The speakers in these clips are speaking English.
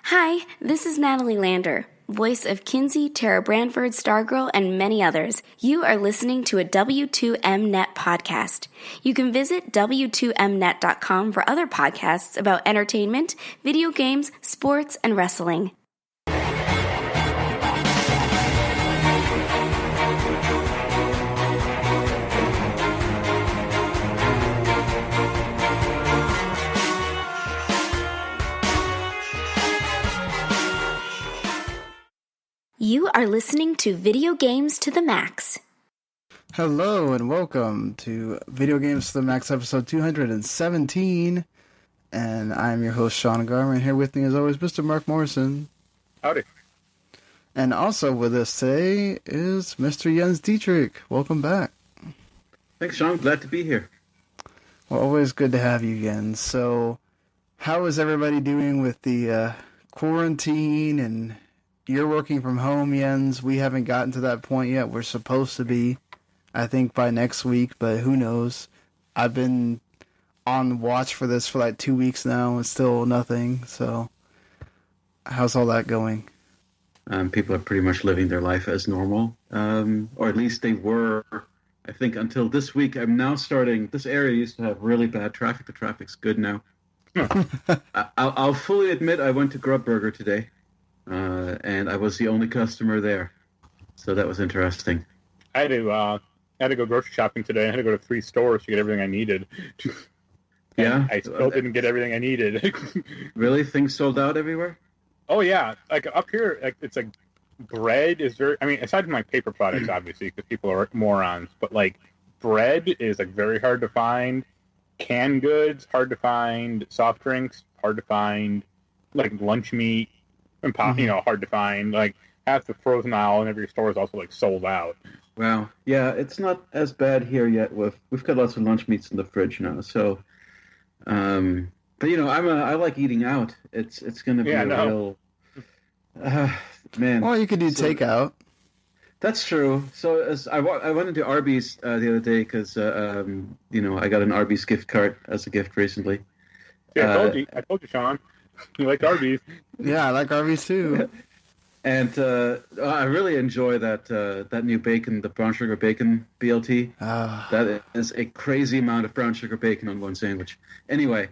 Hi, this is Natalie Lander, voice of Kinsey, Tara Branford, Stargirl, and many others. You are listening to a W2Mnet podcast. You can visit W2Mnet.com for other podcasts about entertainment, video games, sports, and wrestling. You are listening to Video Games to the Max. Hello and welcome to Video Games to the Max episode 217. And I'm your host, Sean Garmer, and here with me as always, Mr. Marc Morrison. Howdy. And also with us today is Mr. Jens Dietrich. Welcome back. Thanks, Sean. Glad to be here. Well, always good to have you again. So, how is everybody doing with the quarantine? And you're working from home, Jens. We haven't gotten to that point yet. We're supposed to be, I think, by next week, but who knows? I've been on watch for this for like 2 weeks now and still nothing. So, how's all that going? People are pretty much living their life as normal, or at least they were, I think, until this week. I'm now starting. This area used to have really bad traffic. The traffic's good now. I'll fully admit I went to Grub Burger today, and I was the only customer there, so that was interesting. I had to go grocery shopping today. I had to go to 3 stores to get everything I needed. Yeah, I still didn't get everything I needed. Really? Things sold out everywhere? Oh yeah, like up here, like it's like bread is very. I mean, aside from like paper products, obviously, because people are morons, but like bread is like very hard to find. Canned goods hard to find. Soft drinks hard to find. Like lunch meat and pop, hard to find. Like half the frozen aisle in every store is also like sold out. Wow. Yeah, it's not as bad here yet. We've got lots of lunch meats in the fridge now, so. But I like eating out. It's going to be real. Man. Well, you could do takeout. That's true. So I went into Arby's the other day because I got an Arby's gift card as a gift recently. Yeah, I told you, Sean. You like Arby's. Yeah, I like Arby's too. And I really enjoy that new bacon, the brown sugar bacon BLT. That is a crazy amount of brown sugar bacon on one sandwich. Anyway,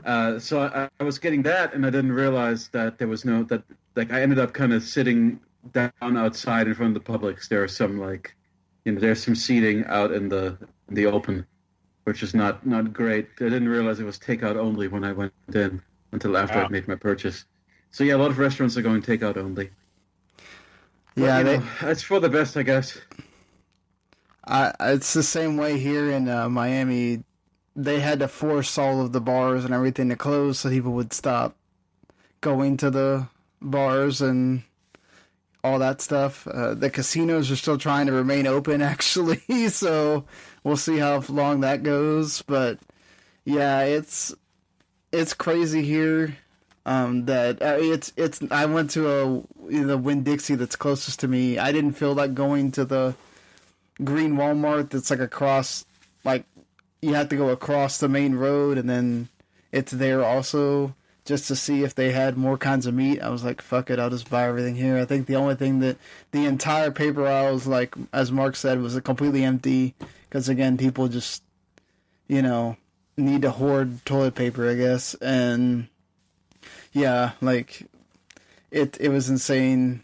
so I was getting that, and I didn't realize that there was I ended up kind of sitting down outside in front of the Publix. There's some seating out in the open, which is not great. I didn't realize it was takeout only when I went in until after I'd made my purchase. So yeah, a lot of restaurants are going takeout only. Yeah, it's for the best, I guess. It's the same way here in Miami. They had to force all of the bars and everything to close so people would stop going to the bars and all that stuff. The casinos are still trying to remain open, actually, so we'll see how long that goes. But yeah, it's crazy here. I went to the Winn-Dixie that's closest to me. I didn't feel like going to the green Walmart that's like across, like you have to go across the main road and then it's there also just to see if they had more kinds of meat. I was like, fuck it, I'll just buy everything here. I think the only thing that the entire paper aisle was like, as Mark said, was completely empty because again, people just, need to hoard toilet paper, I guess. And yeah, like it was insane.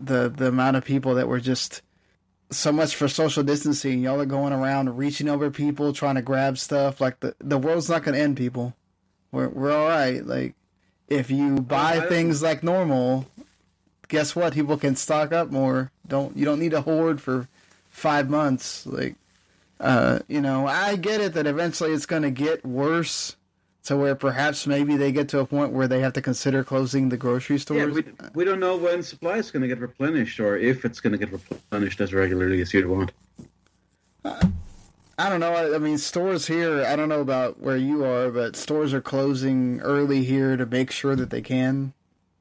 The amount of people that were just so much for social distancing. Y'all are going around reaching over people, trying to grab stuff. Like the world's not gonna end, people. We're all right. Like if you buy things like normal, guess what? People can stock up more. You don't need to hoard for 5 months. Like I get it that eventually it's gonna get worse. So where perhaps maybe they get to a point where they have to consider closing the grocery stores? Yeah, we don't know when supply is going to get replenished or if it's going to get replenished as regularly as you'd want. I don't know. I mean, stores here, I don't know about where you are, but stores are closing early here to make sure that they can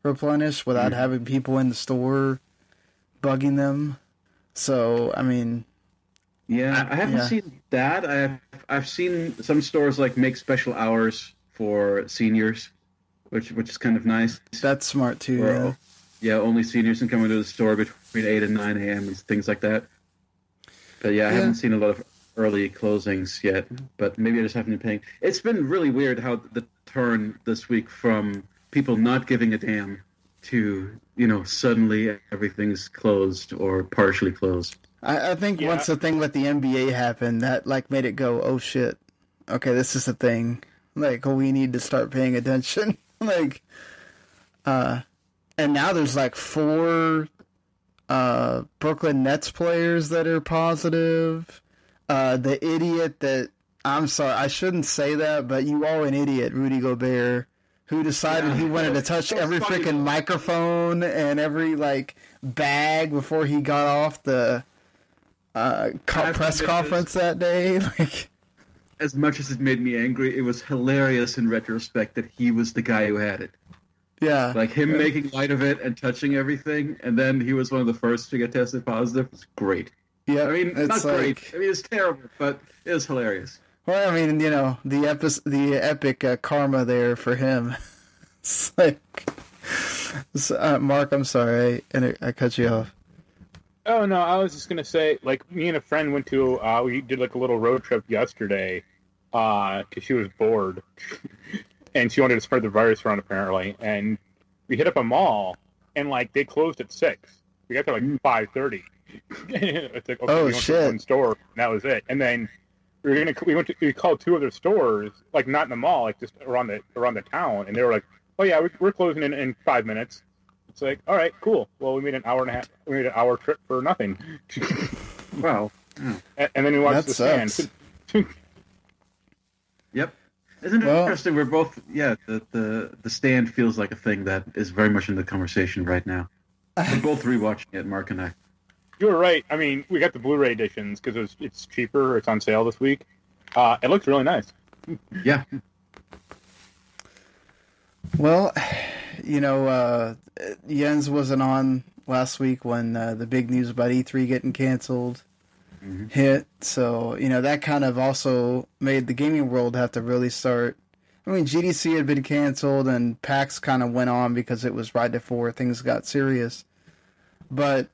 replenish without having people in the store bugging them. So, I mean... Yeah, I haven't seen that. I've seen some stores like make special hours for seniors, which is kind of nice. That's smart too. Yeah, only seniors can come into the store between 8 and 9 a.m. and things like that. But I haven't seen a lot of early closings yet. But maybe I just haven't been paying. It's been really weird how the turn this week from people not giving a damn to, suddenly everything's closed or partially closed. I think once the thing with the NBA happened, that made it go, oh shit, okay, this is a thing. We need to start paying attention. And now there's 4 Brooklyn Nets players that are positive. The idiot that, I'm sorry, I shouldn't say that, but you are an idiot, Rudy Gobert, who decided he wanted to touch every freaking microphone and every bag before he got off the press conference that day. As much as it made me angry, it was hilarious in retrospect that he was the guy who had it. Yeah. Him making light of it and touching everything, and then he was one of the first to get tested positive. It's great. Yeah. I mean, it's not great. I mean, it's terrible, but it was hilarious. Well, I mean, the epic karma there for him. It's Mark, I'm sorry, I cut you off. Oh, no, I was just going to say, me and a friend went to, we did a little road trip yesterday, because she was bored. And she wanted to spread the virus around, apparently. And we hit up a mall, and they closed at 6. We got there 5:30. It's okay, we went to one store, and that was it. And then we called 2 other stores, not in the mall, just around the town, and they were like, "Oh yeah, we're closing in 5 minutes." It's all right, cool. Well, we made an hour trip for nothing. Wow. And then we watched the stand. Yep. Isn't it interesting? We're both, the stand feels like a thing that is very much in the conversation right now. We're both rewatching it, Mark and I. You were right. I mean, we got the Blu-ray editions because it's cheaper. It's on sale this week. It looks really nice. Yeah. Well, Jens wasn't on last week when the big news about E3 getting canceled hit. So, that kind of also made the gaming world have to really start. I mean, GDC had been canceled and PAX kind of went on because it was right before things got serious. But,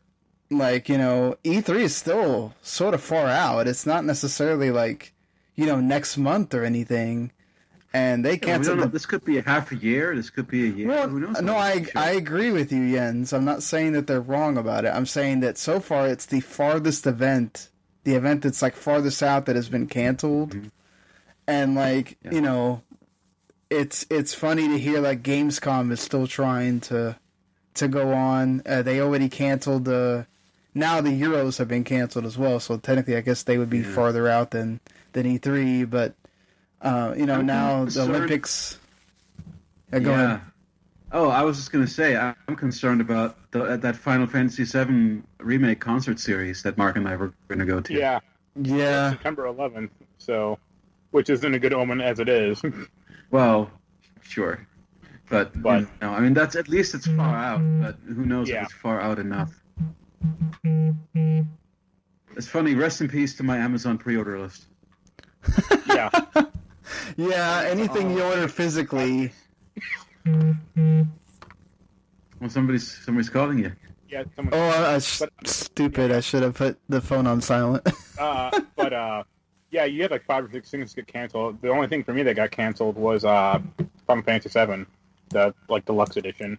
E3 is still sort of far out. It's not necessarily next month or anything. And they canceled. This could be a half a year. This could be a year. Well, who knows? No, I agree with you, Jens. I'm not saying that they're wrong about it. I'm saying that so far it's the farthest event, the event that's farthest out that has been canceled. Mm-hmm. And it's funny to hear Gamescom is still trying to go on. They already canceled now the Euros have been canceled as well. So technically, I guess they would be farther out than E3, but. Now the Olympics. Go ahead. Oh, I was just going to say, I'm concerned about that Final Fantasy VII Remake concert series that Mark and I were going to go to. Yeah. September 11th, which isn't a good omen as it is. Well, sure. But I mean, that's at least it's far out, but who knows if it's far out enough. It's funny, rest in peace to my Amazon pre-order list. Yeah. Yeah, anything you order physically. Well, somebody's calling you. Yeah, someone. Stupid. I should have put the phone on silent. You had 5 or 6 things get canceled. The only thing for me that got canceled was Final Fantasy VII, the deluxe edition.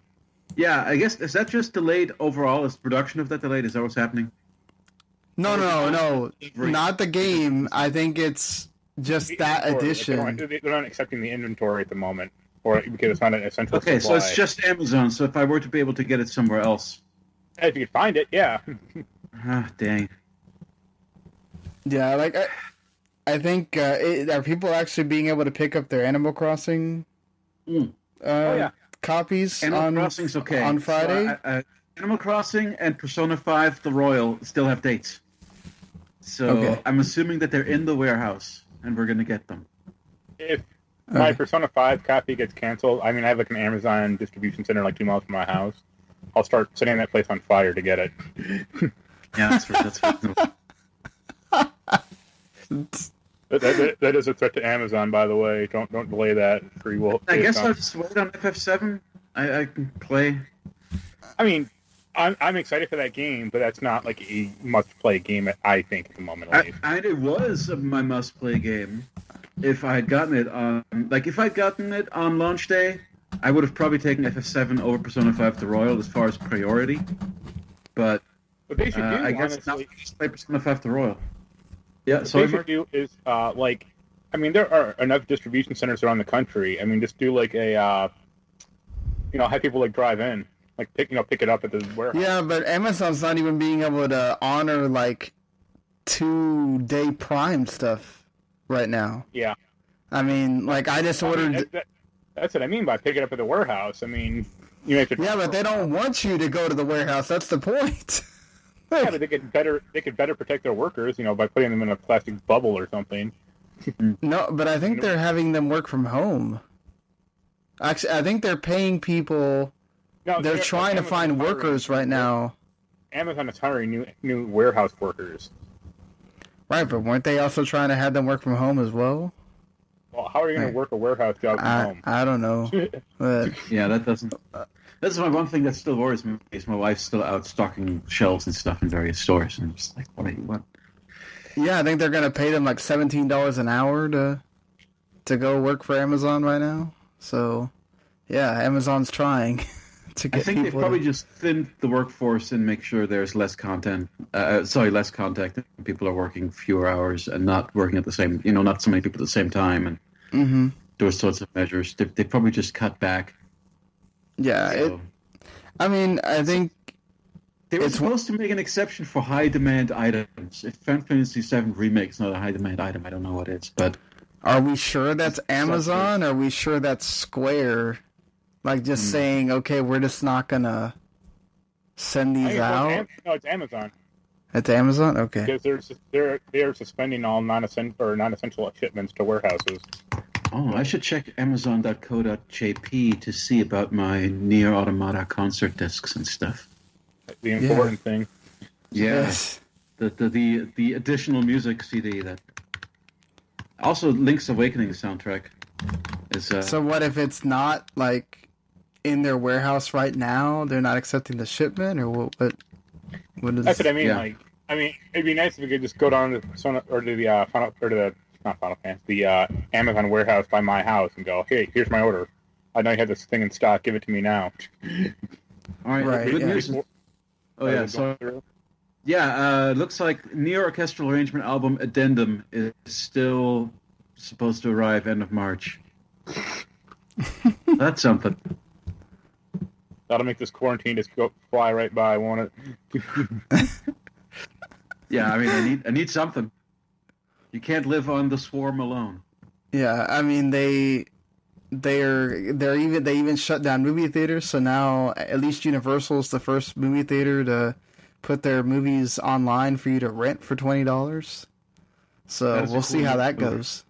Yeah, I guess, is that just delayed overall? Is production of that delayed? Is that what's happening? No, not the game. I think it's just that edition. They're not accepting the inventory at the moment, or because it's not an essential supply. Okay, so it's just Amazon. So if I were to be able to get it somewhere else, if you could find it, yeah. Dang. Yeah, I think are people actually being able to pick up their Animal Crossing copies Animal Crossing's okay on Friday? So, Animal Crossing and Persona 5 The Royal still have dates. So I'm assuming that they're in the warehouse, and we're going to get them. If my Persona 5 copy gets canceled, I mean, I have an Amazon distribution center 2 miles from my house. I'll start setting that place on fire to get it. Yeah, that's reasonable. That is a threat to Amazon, by the way. Don't delay that. Or you will. I guess I'll just wait on FF7. I can play. I mean, I'm excited for that game, but that's not like a must-play game. I think at the moment. It was my must-play game. If I had gotten it on, launch day, I would have probably taken FF7 over Persona 5 the Royal as far as priority. But they should do, I guess honestly, now just play Persona 5 the Royal. Yeah, what so they should do is there are enough distribution centers around the country. I mean, just do like a have people like drive in, like pick it up at the warehouse. Yeah, but Amazon's not even being able to honor like 2-day Prime stuff right now. Yeah. I mean, like I just ordered. That's what I mean by pick it up at the warehouse. I mean, you have to. Yeah, but they don't want you to go to the warehouse. That's the point. Yeah, but they could better protect their workers, by putting them in a plastic bubble or something. No, but I think they're having them work from home. Actually, I think they're paying people. No, they're trying to find workers right now. Amazon is hiring new warehouse workers. Right, but weren't they also trying to have them work from home as well? Well, how are you going to work a warehouse job from home? I don't know. But yeah, that doesn't. That's my one thing that still worries me is my wife's still out stocking shelves and stuff in various stores, and I'm just like, what? Yeah, I think they're going to pay them like $17 an hour to go work for Amazon right now. So, yeah, Amazon's trying to get. I think they probably just thinned the workforce and make sure there's less content. Less contact. People are working fewer hours and not working at the same. Not so many people at the same time, and those sorts of measures. They probably just cut back. Yeah, so, I think they were supposed to make an exception for high demand items. If Final Fantasy VII Remake is not a high demand item, I don't know what is. But are we sure that's Amazon? Or are we sure that's Square? Like just saying, okay, we're just not gonna send these out. No, it's Amazon. It's Amazon, okay. Because they're suspending all non-essential shipments to warehouses. Oh, I should check Amazon.co.jp to see about my Nioh Automata concert discs and stuff. The important thing. Yes. The additional music CD that. Also, Link's Awakening soundtrack is. So what if it's not like in their warehouse right now? They're not accepting the shipment, or what? What is? That's what I mean. Yeah. It'd be nice if we could just go down to Persona or to the not Final Fantasy, the Amazon warehouse by my house and go, hey, here's my order. I know you have this thing in stock. Give it to me now. All right. Good news. Oh yeah. So looks like Nioh Orchestral Arrangement Album Addendum is still supposed to arrive end of March. That's something. That'll make this quarantine just fly right by, won't it? Yeah, I need something. You can't live on the swarm alone. Yeah, they even shut down movie theaters. So now at least Universal's the first movie theater to put their movies online for you to rent for $20. So we'll see how that goes.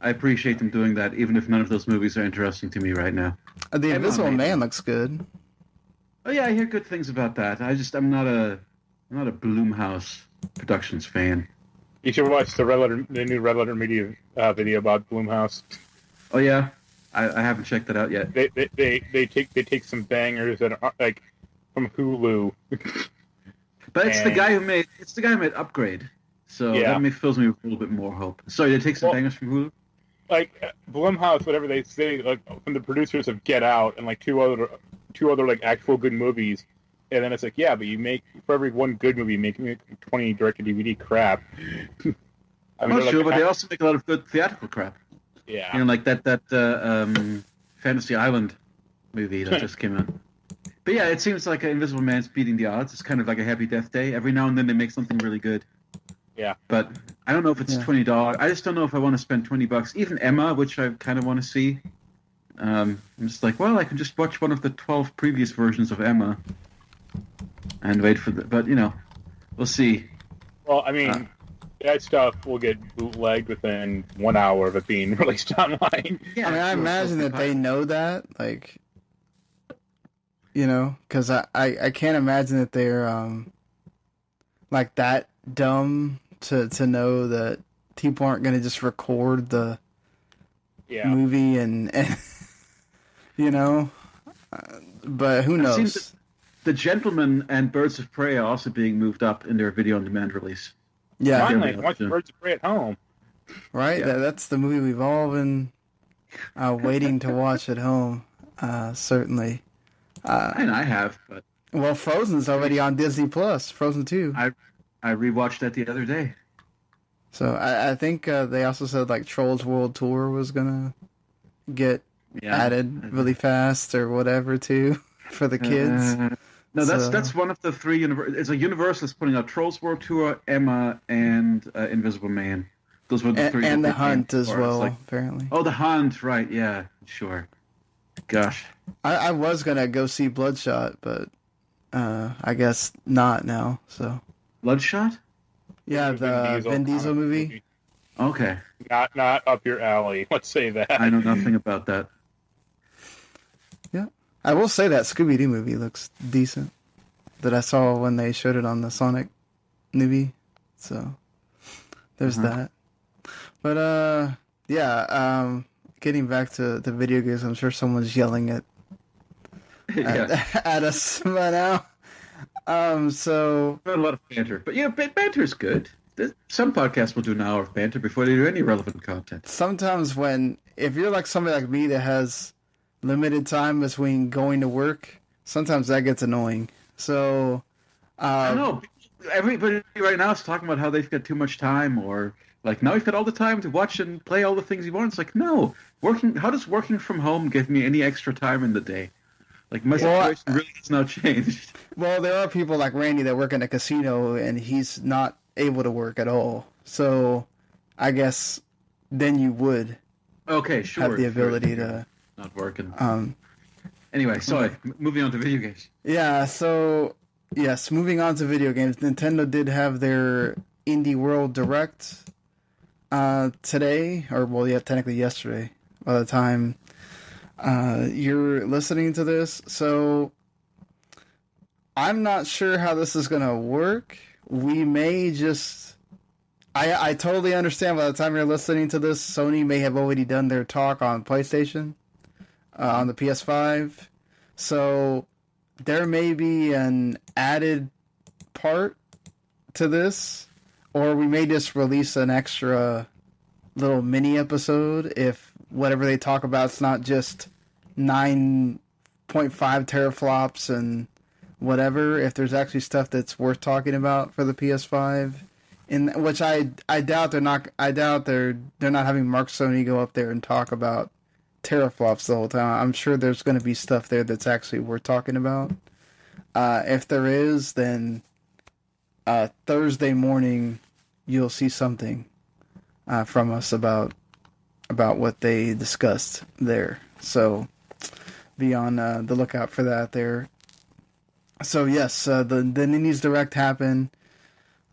I appreciate them doing that, even if none of those movies are interesting to me right now. The Invisible Man looks good. Oh yeah, I hear good things about that. I'm not a Blumhouse Productions fan. You should watch the new Red Letter Media video about Blumhouse. Oh yeah, I haven't checked that out yet. They take some bangers that are like from Hulu. But it's the guy who made Upgrade, so that fills me with a little bit more hope. Sorry, they take some bangers from Hulu. Like Blumhouse, whatever they say, like from the producers of Get Out and like two other like actual good movies. And then it's like, yeah, but you make, for every one good movie, you make 20 direct-to-DVD crap. But they also make a lot of good theatrical crap. Yeah. Like that Fantasy Island movie that just came out. But yeah, it seems like Invisible Man's beating the odds. It's kind of like a Happy Death Day. Every now and then they make something really good. Yeah. But I don't know if it's $20. I just don't know if I want to spend $20. Even Emma, which I kind of want to see. I'm just like, well, I can just watch one of the 12 previous versions of Emma. And wait for but we'll see. Well, that stuff will get bootlegged within 1 hour of it being released online. Yeah, I imagine that they know that, like, because I can't imagine that they're like that dumb to know that people aren't going to just record the Yeah. movie and you know, but who I've seen knows? The Gentleman and Birds of Prey are also being moved up in their video-on-demand release. Yeah, Finally, I can watch Birds of Prey at home. right. Yeah. That's the movie we've all been waiting to watch at home. Certainly. And I have, but Well, Frozen's already on Disney Plus. Frozen 2. I rewatched that the other day. So I think they also said like Trolls World Tour was gonna get added really fast or whatever too for the kids. No, that's one of the three. It's a Universal that's putting out Trolls World Tour, Emma, and Invisible Man. Those were the three. And The Hunt as well, apparently. Oh, The Hunt, right? Yeah, sure. Gosh, I was gonna go see Bloodshot, but I guess not now. So Bloodshot. yeah, the Vin Diesel movie. Okay, Not up your alley. Let's say that. I know nothing about that. Yeah, I will say that Scooby-Doo movie looks decent. That I saw when they showed it on the Sonic movie. So there's that. But yeah. Getting back to the video games, I'm sure someone's yelling at us by now. So A lot of banter, but yeah, banter's good. Some podcasts will do an hour of banter before they do any relevant content. sometimes if you're like somebody like me that has limited time between going to work, sometimes that gets annoying. So I know everybody right now is talking about how they've got too much time, or like now you've got all the time to watch and play all the things you want. It's like, no, how does working from home give me any extra time in the day? Like my situation really has not changed. Well, there are people like Randy that work in a casino and he's not able to work at all. So I guess then you would have the ability to not working. Anyway, sorry. Moving on to video games. Yeah, so yes, moving on to video games. Nintendo did have their Indie World Direct today, or well, yeah, technically yesterday by the time you're listening to this. So I'm not sure how this is going to work. We may just... I totally understand by the time you're listening to this, Sony may have already done their talk on PlayStation, on the PS5. So there may be an added part to this, or we may just release an extra little mini episode if whatever they talk about is not just 9.5 teraflops and whatever. If there's actually stuff that's worth talking about for the PS5, in which I doubt they're not. I doubt they're not having Mark Sony go up there and talk about teraflops the whole time. I'm sure there's going to be stuff there that's actually worth talking about. If there is, then Thursday morning you'll see something from us about what they discussed there. So be on the lookout for that there. So yes, the Nindies Direct happened.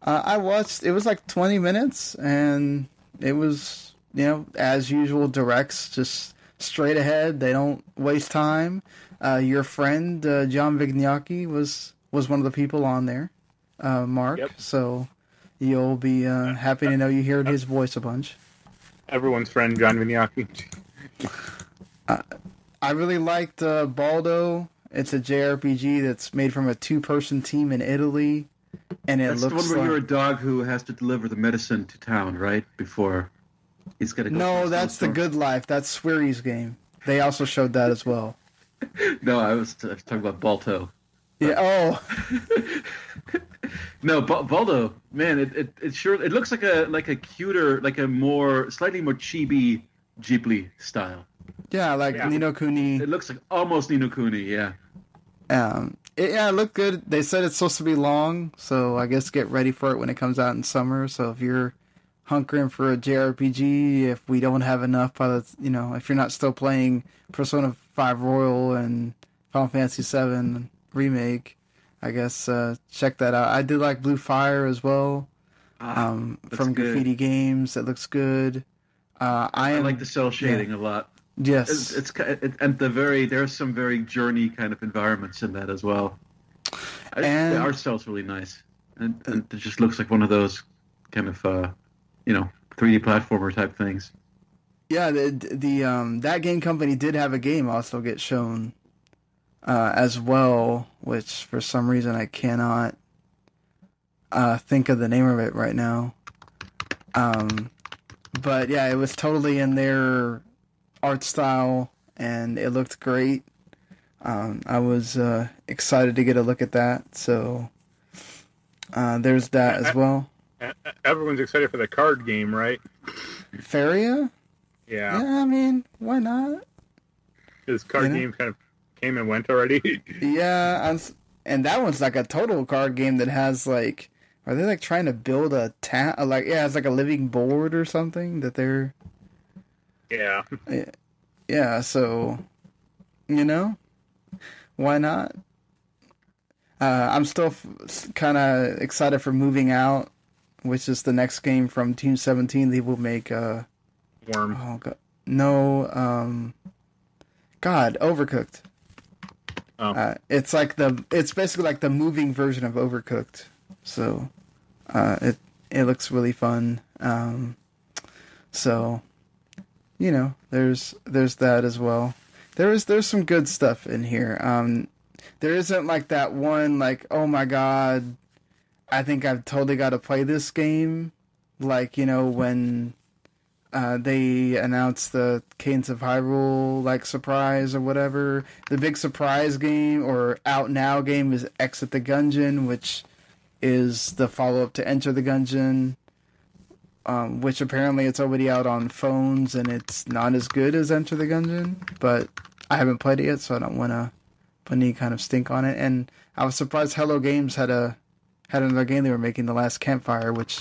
I watched. It was like 20 minutes, and it was, as usual, directs, just straight ahead. They don't waste time. Your friend John Vignacchi was one of the people on there, Mark. Yep. So you'll be happy to know you heard his voice a bunch. Everyone's friend, John Vignacchi. I really liked Baldo. It's a JRPG that's made from a 2-person team in Italy, and it That's looks the one where like... you're a dog who has to deliver the medicine to town, right? Before he's got to go. No, that's The Good Life. That's Sweary's game. They also showed that as well. No, I was talking about Balto. Yeah. Oh. No, Baldo, man, it sure looks like a cuter, like a slightly more chibi Ghibli style. Yeah, like Ni no Kuni. It looks like almost Ni no Kuni, yeah. It looked good. They said it's supposed to be long, so I guess get ready for it when it comes out in summer. So if you're hunkering for a JRPG, if we don't have enough if you're not still playing Persona 5 Royal and Final Fantasy VII Remake, I guess check that out. I did like Blue Fire as well, from Graffiti Games. It looks good. I like the cell shading a lot. Yes, and there's some very journey kind of environments in that as well. The art style's really nice, and it just looks like one of those kind of 3D platformer type things. Yeah, the that game company did have a game also get shown as well, which for some reason I cannot think of the name of it right now. But yeah, it was totally in their art style, and it looked great. I was excited to get a look at that, so there's that as well. Everyone's excited for the card game, right? FFVIIR? Yeah. Yeah, I mean, why not? This card game kind of came and went already. Yeah, and that one's like a total card game that has like, are they like trying to build a it's like a living board or something that they're. Yeah. Yeah, so, why not? I'm still kind of excited for Moving Out, which is the next game from Team 17. They will make Worm. Oh god, no, God, Overcooked. Oh. It's basically like the moving version of Overcooked. So, it looks really fun. So, there's that as well. There's some good stuff in here. There isn't like that one like, oh my god, I think I've totally got to play this game. Like, when they announced the Cadence of Hyrule like surprise or whatever. The big surprise game or out now game is Exit the Gungeon, which is the follow-up to Enter the Gungeon, which apparently it's already out on phones and it's not as good as Enter the Gungeon, but I haven't played it yet, so I don't want to put any kind of stink on it. And I was surprised Hello Games had another game they were making, The Last Campfire, which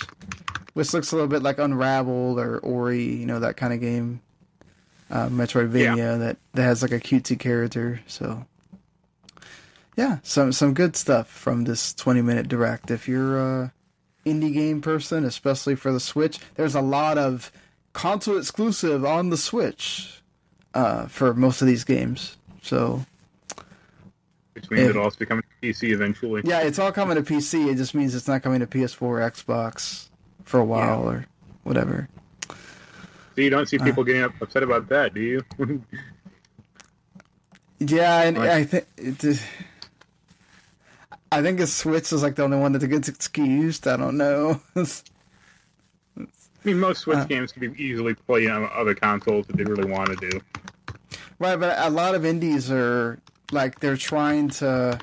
looks a little bit like Unravel or Ori, that kind of game. Metroidvania that has like a cutesy character. So, yeah, some good stuff from this 20-minute direct. If you're a indie game person, especially for the Switch, there's a lot of console exclusive on the Switch for most of these games. So, which means it'll also be coming to PC eventually. Yeah, it's all coming to PC. It just means it's not coming to PS4 or Xbox for a while or whatever. So you don't see people getting upset about that, do you? Yeah, and I think the Switch is like the only one that gets excused. I don't know. I mean, most Switch games can be easily played on other consoles if they really want to do. Right, but a lot of indies are like they're trying to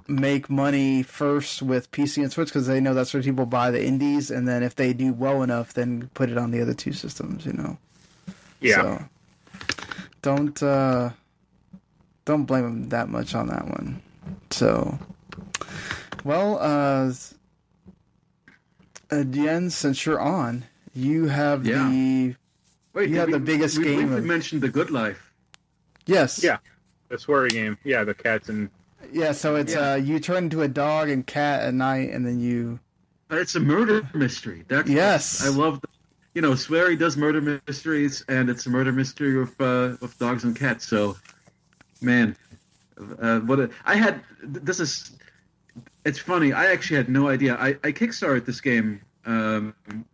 make money first with PC and Switch because they know that's where people buy the indies, and then if they do well enough, then put it on the other two systems. Yeah. So don't blame them that much on that one. So, well, Jens, since you're on, you have the biggest game. We briefly mentioned The Good Life. Yes. Yeah. The sweary game. Yeah, the cats and. Yeah, so it's you turn into a dog and cat at night, and then you. But it's a murder mystery. Yes. I love. Sweary does murder mysteries, and it's a murder mystery of dogs and cats. So, man, it's funny. I actually had no idea. I kickstarted this game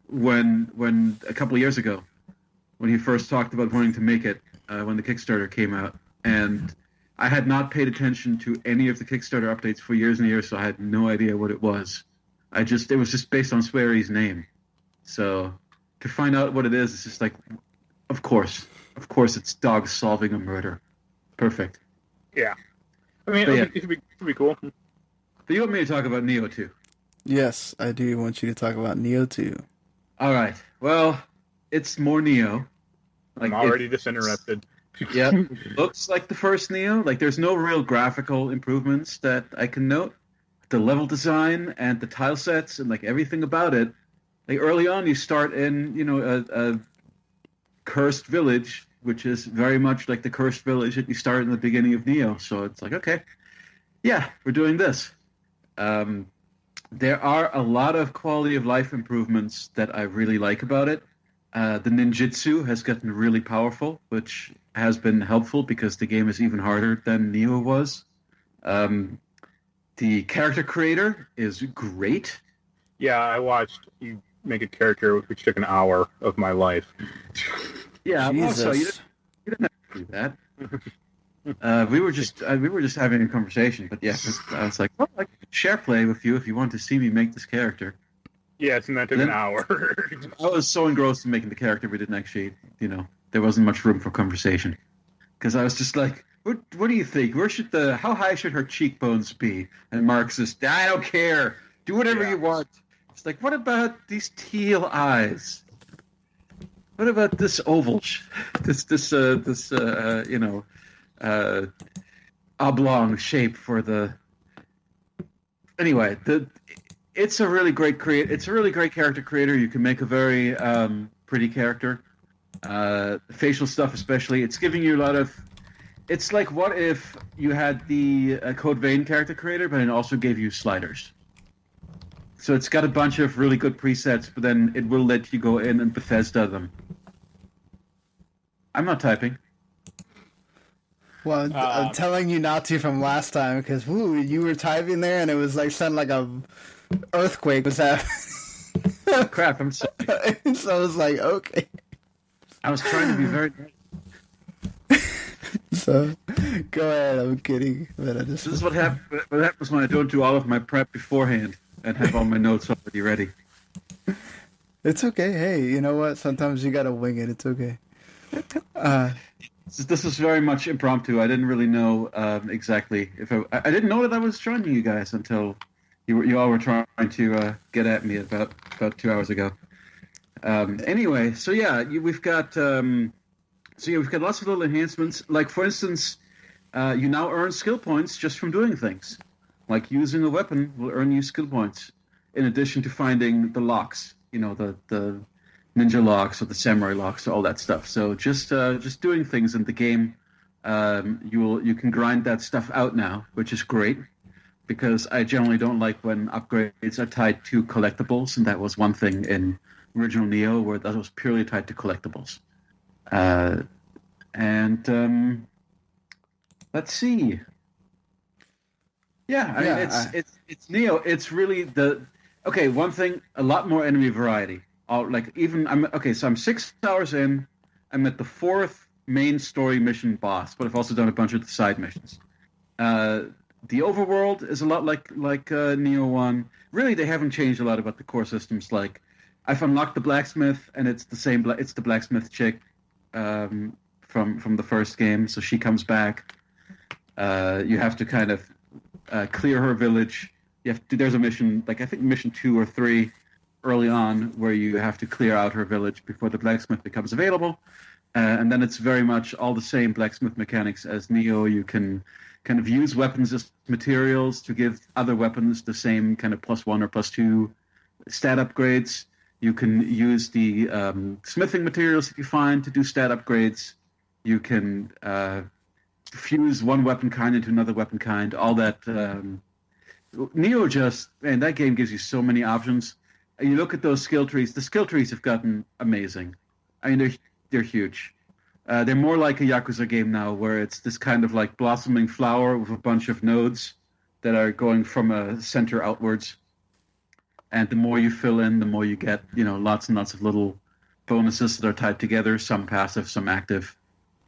when a couple of years ago, when he first talked about wanting to make it when the Kickstarter came out, and I had not paid attention to any of the Kickstarter updates for years and years, so I had no idea what it was. It was just based on Sweary's name. So to find out what it is, it's just like, of course, it's dogs solving a murder. Perfect. Yeah. I mean, it could be cool. But you want me to talk about Nioh 2? Yes, I do want you to talk about Nioh 2. All right. Well, it's more Nioh. I'm already disinterested. Yep. Looks like the first Nioh. Like, there's no real graphical improvements that I can note. The level design and the tile sets and, like, everything about it. Like, early on, you start in, a cursed village, which is very much like the cursed village that you start in the beginning of Nioh. So it's like, okay, yeah, we're doing this. There are a lot of quality of life improvements that I really like about it. The ninjutsu has gotten really powerful, which has been helpful because the game is even harder than Nioh was. The character creator is great. Yeah, I watched you make a character which took an hour of my life. Yeah, Jesus. also, you didn't have to do that. We were just having a conversation, but yeah, I was like, well, I can share play with you if you want to see me make this character. Yes, and that took an hour. I was so engrossed in making the character, we didn't actually, there wasn't much room for conversation. Because I was just like, what do you think? How high should her cheekbones be? And Mark says, I don't care. Do whatever you want. It's like, what about these teal eyes? What about this oval, oblong shape for the? Anyway, it's a really great character creator. You can make a very pretty character. Facial stuff, especially, it's giving you a lot of. It's like, what if you had the Code Vein character creator, but it also gave you sliders. So it's got a bunch of really good presets, but then it will let you go in and Bethesda them. I'm not typing. Well, I'm telling you not to from last time, because you were typing there, and it was like sounding like a earthquake was happening. Crap, I'm sorry. So I was like, okay. I was trying to be very. So, go ahead. I'm kidding, but This is what happens when I don't do all of my prep beforehand and have all my notes already ready. It's okay. Hey, you know what? Sometimes you gotta wing it. It's okay. This is very much impromptu. I didn't really know exactly if I didn't know that I was joining you guys until you all were trying to get at me about 2 hours ago. Anyway, so yeah, we've got lots of little enhancements. Like, for instance, you now earn skill points just from doing things. Like, using a weapon will earn you skill points, in addition to finding the locks. The ninja locks or the samurai locks or all that stuff. So just doing things in the game, you can grind that stuff out now, which is great. Because I generally don't like when upgrades are tied to collectibles, and that was one thing in original Nioh where that was purely tied to collectibles. Let's see. Yeah, I mean, it's Nioh. It's really one thing. A lot more enemy variety. So I'm 6 hours in. I'm at the 4th main story mission boss, but I've also done a bunch of the side missions. The overworld is a lot like Nioh 1. Really, they haven't changed a lot about the core systems. Like, I've unlocked the blacksmith, and it's it's the blacksmith chick from the first game. So she comes back. You have to kind of clear her village. There's a mission, like I think mission 2 or 3, early on, where you have to clear out her village before the blacksmith becomes available. And then it's very much all the same blacksmith mechanics as Nioh. You can kind of use weapons as materials to give other weapons the same kind of +1 or +2 stat upgrades. You can use the smithing materials that you find to do stat upgrades. You can fuse one weapon kind into another weapon kind. All that. Nioh that game gives you so many options. You look at those skill trees. The skill trees have gotten amazing. I mean, they're huge. They're more like a Yakuza game now, where it's this kind of like blossoming flower with a bunch of nodes that are going from a center outwards. And the more you fill in, the more you get, lots and lots of little bonuses that are tied together, some passive, some active.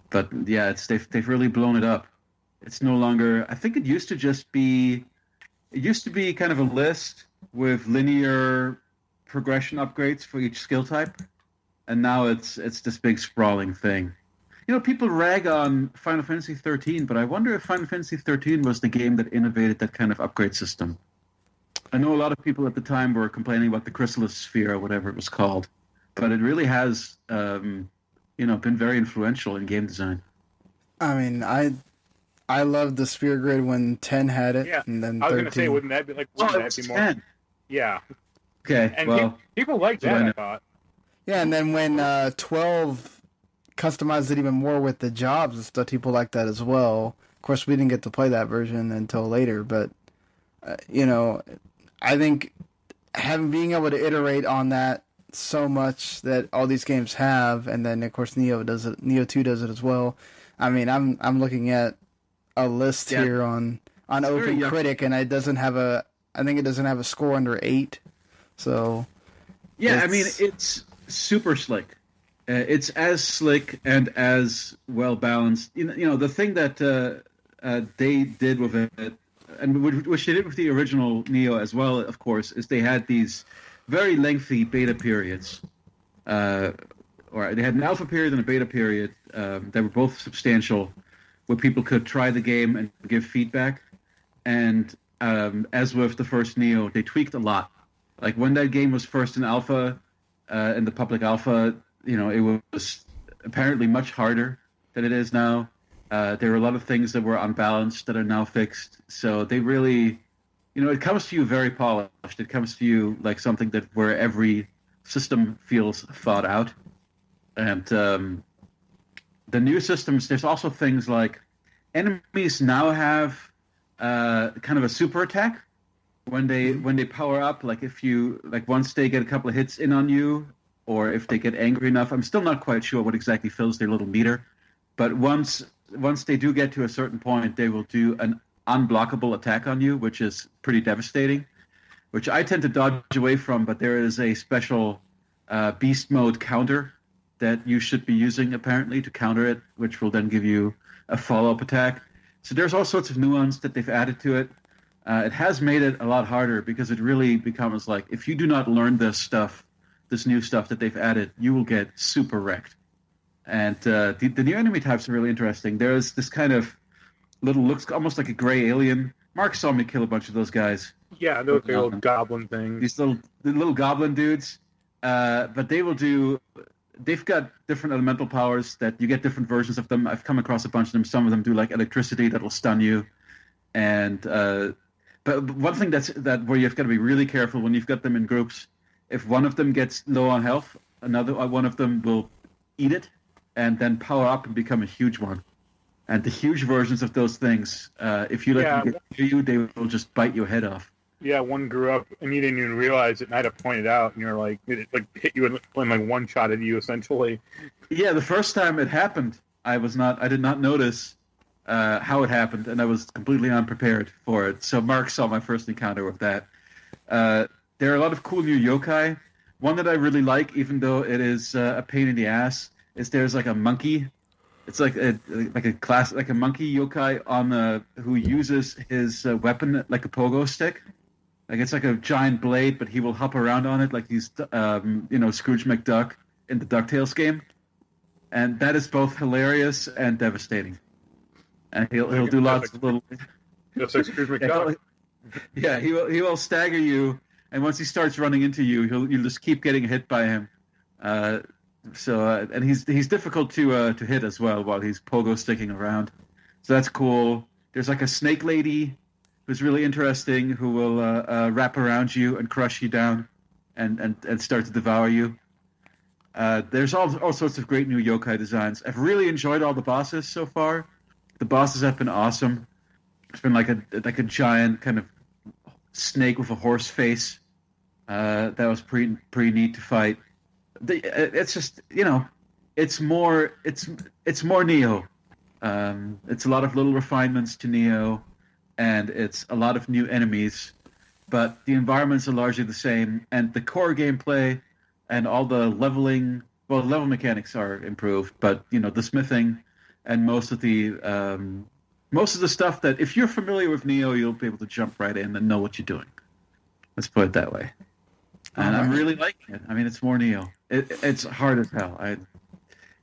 But yeah, they've really blown it up. It's no longer. I think it used to be kind of a list with linear progression upgrades for each skill type, and now it's this big sprawling thing. People rag on Final Fantasy XIII, but I wonder if Final Fantasy XIII was the game that innovated that kind of upgrade system. I know a lot of people at the time were complaining about the Chrysalis Sphere or whatever it was called, but it really has, been very influential in game design. I mean, I loved the Sphere Grid when 10 had it, and then 13. I was going to say, wouldn't that be more? 10. Yeah. Okay, and people like that, I thought. Yeah, and then when 12 customized it even more with the jobs and stuff, people like that as well. Of course, we didn't get to play that version until later, but, I think being able to iterate on that so much that all these games have, and then, of course, Nioh does it. Nioh 2 does it as well. I mean, I'm looking at a list here on OpenCritic, and it doesn't have I think it doesn't have a score under 8. So Yeah, I mean, it's super slick. It's as slick and as well balanced. The thing that they did with it, and which they did with the original Nioh as well, of course, is they had these very lengthy beta periods. Or they had an alpha period and a beta period that were both substantial, where people could try the game and give feedback. And as with the first Nioh, they tweaked a lot. Like when that game was first in alpha, in the public alpha, it was apparently much harder than it is now. There were a lot of things that were unbalanced that are now fixed. So they really, it comes to you very polished. It comes to you like something where every system feels thought out. And the new systems, there's also things like enemies now have kind of a super attack when they power up. Like once they get a couple of hits in on you, or if they get angry enough. I'm still not quite sure what exactly fills their little meter, but once they do get to a certain point, they will do an unblockable attack on you, which is pretty devastating, which I tend to dodge away from. But there is a special beast mode counter that you should be using apparently to counter it, which will then give you a follow-up attack. So there's all sorts of nuance that they've added to it. It has made it a lot harder because it really becomes like, if you do not learn this new stuff that they've added, you will get super wrecked. And the new enemy types are really interesting. There's this kind of looks almost like a gray alien. Mark saw me kill a bunch of those guys. Yeah, those little goblin things. These little goblin dudes. But they've got different elemental powers that you get different versions of them. I've come across a bunch of them. Some of them do like electricity that'll stun you. And but one thing that where you've got to be really careful when you've got them in groups. If one of them gets low on health, another one of them will eat it and then power up and become a huge one. And the huge versions of those things, if you let them get to you, they will just bite your head off. Yeah, one grew up and you didn't even realize it, and I had to point it out, and you're like, it hit you and like one shot at you essentially. Yeah, the first time it happened, I did not notice how it happened, and I was completely unprepared for it. So Mark saw my first encounter with that. There are a lot of cool new yokai. One that I really like, even though it is a pain in the ass, is there's like a monkey. It's like a monkey yokai who uses his weapon like a pogo stick. Like it's like a giant blade, but he will hop around on it like he's Scrooge McDuck in the DuckTales game, and that is both hilarious and devastating. And he'll do lots of little. Just like Scrooge McDuck. Yeah, he will stagger you, and once he starts running into you, you'll just keep getting hit by him. And he's difficult to hit as well while he's pogo sticking around. So that's cool. There's like a snake lady who's really interesting, who will wrap around you and crush you down and start to devour you. There's all sorts of great new yokai designs. I've really enjoyed all the bosses so far. The bosses have been awesome. It's been like a giant kind of snake with a horse face. That was pretty neat to fight. It's just, it's more Nioh. It's a lot of little refinements to Nioh, and it's a lot of new enemies, but the environments are largely the same, and the core gameplay and all the level mechanics are improved, but the smithing and most of the stuff that, if you're familiar with Nioh, you'll be able to jump right in and know what you're doing. Let's put it that way. And I'm really liking it. I mean, it's more Nioh. It's hard as hell.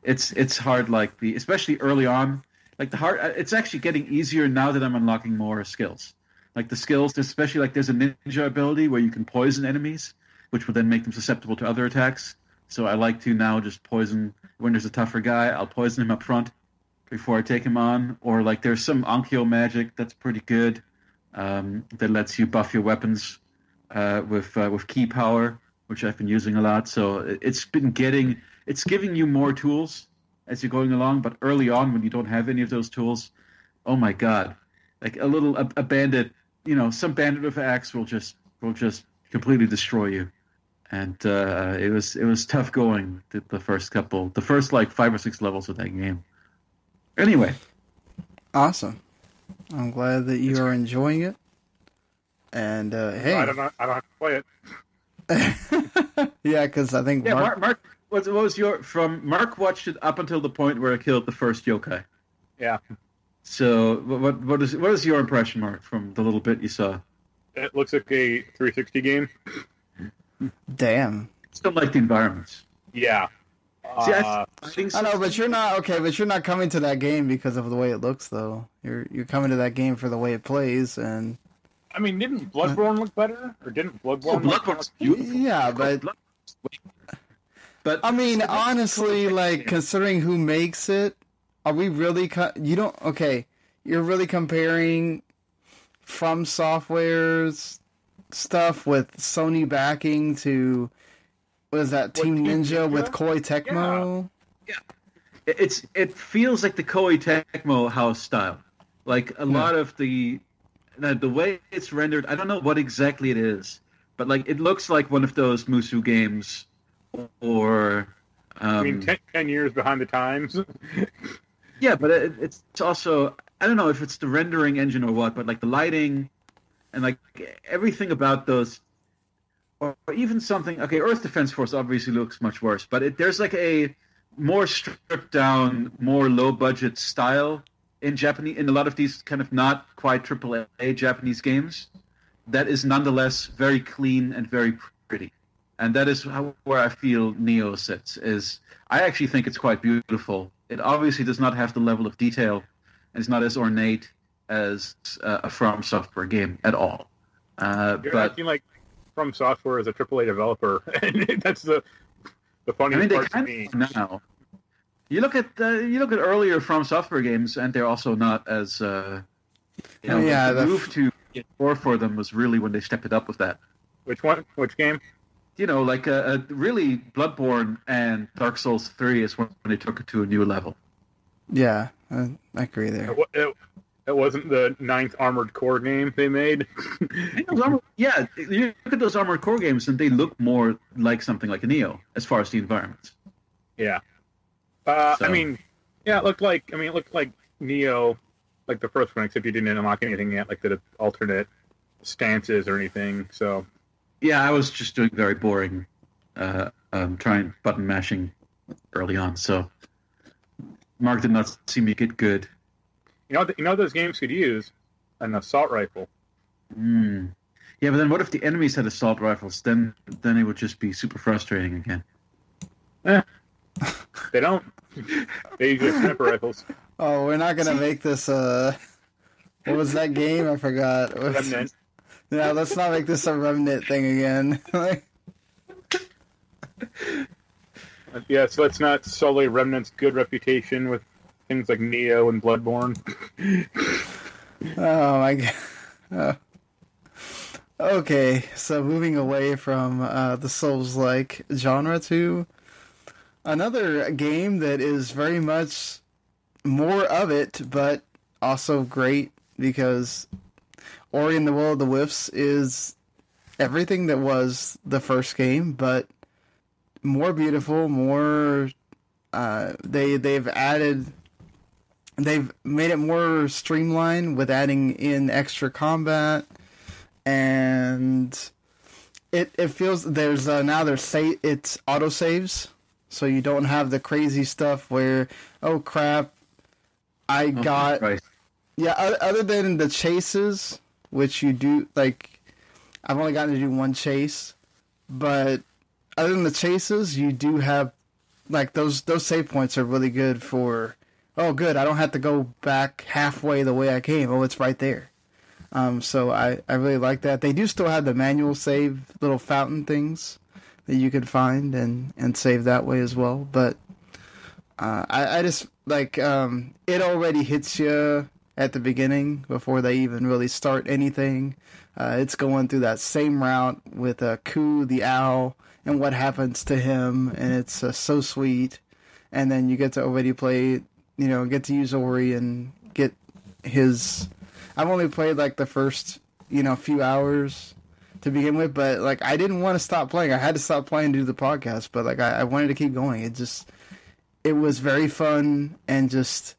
It's hard, especially early on. It's actually getting easier now that I'm unlocking more skills. Like the skills, especially like there's a ninja ability where you can poison enemies, which will then make them susceptible to other attacks. So I like to now just poison when there's a tougher guy. I'll poison him up front before I take him on. Or like there's some Onkyo magic that's pretty good that lets you buff your weapons with key power, which I've been using a lot. So it's giving you more tools as you're going along. But early on, when you don't have any of those tools, oh my god, like a bandit, some bandit with an axe will just completely destroy you. And it was tough going the first 5 or 6 levels of that game. Anyway, awesome. I'm glad that you are enjoying it. And hey, I don't have to play it. Yeah, because I think Mark what was your Mark watched it up until the point where it killed the first yokai. Yeah. So what is your impression, Mark, from the little bit you saw? It looks like a 360 game. Damn. Still like the environments. Yeah. See, I think so. I know, but you're not okay. But you're not coming to that game because of the way it looks, though. You're coming to that game for the way it plays, and I mean, didn't Bloodborne look better, or didn't Bloodborne? Bloodborne's beautiful. Yeah, but I mean, honestly, like considering who makes it, are we really? You don't. Okay, you're really comparing From Software's stuff with Sony backing to. What is that, Team Ninja with Koei Tecmo? Yeah. It feels like the Koei Tecmo house style. Like a lot of the way it's rendered, I don't know what exactly it is, but like it looks like one of those Musu games or... I mean, 10 years behind the times. Yeah, but it's also... I don't know if it's the rendering engine or what, but like the lighting and like everything about those... Or even something... Okay, Earth Defense Force obviously looks much worse, but there's like a more stripped down, more low budget style in a lot of these kind of not quite AAA Japanese games that is nonetheless very clean and very pretty. And that is where I feel Nioh sits. I actually think it's quite beautiful. It obviously does not have the level of detail and it's not as ornate as a From Software game at all. You're acting like From Software as a AAA developer, and that's the funny part to me. Now, you look at earlier From Software games, and they're also not as the move to get more for them was really when they stepped it up with that. Which one? Which game? Like really Bloodborne and Dark Souls 3 is when they took it to a new level. Yeah, I agree there. It wasn't the 9th Armored Core game they made. Yeah, you look at those Armored Core games, and they look more like something like a Nioh as far as the environments. Yeah. I mean, yeah, it looked like Nioh, like the first one, except you didn't unlock anything yet, like the alternate stances or anything. So. Yeah, I was just doing very boring, trying button mashing early on. So Mark did not see me get good. You know those games could use an assault rifle. Yeah, but then what if the enemies had assault rifles? Then it would just be super frustrating again. They don't. They use sniper rifles. Oh, we're not gonna make this. What was that game? I forgot. Remnant. Yeah, let's not make this a Remnant thing again. Yeah, so let's not sully Remnant's good reputation with things like Nioh and Bloodborne. Oh my god. Okay, so moving away from the Souls-like genre to another game that is very much more of it, but also great because Ori and the Will of the Wisps is everything that was the first game, but more beautiful, more... They've made it more streamlined with adding in extra combat, and it feels there's it's auto saves, so you don't have the crazy stuff where crap, Right. Yeah. Other than the chases, which you do like, I've only gotten to do one chase, but other than the chases, you do have like those save points are really good for. Oh, good! I don't have to go back halfway the way I came. Oh, it's right there. So I really like that. They do still have the manual save little fountain things that you can find and save that way as well. But I just like it already hits you at the beginning before they even really start anything. It's going through that same route with Ku the owl and what happens to him, and it's so sweet. And then you get to already play. Get to use Ori and get his... I've only played, like, the first, few hours to begin with, but, like, I didn't want to stop playing. I had to stop playing to do the podcast, but, like, I wanted to keep going. It was very fun, and just...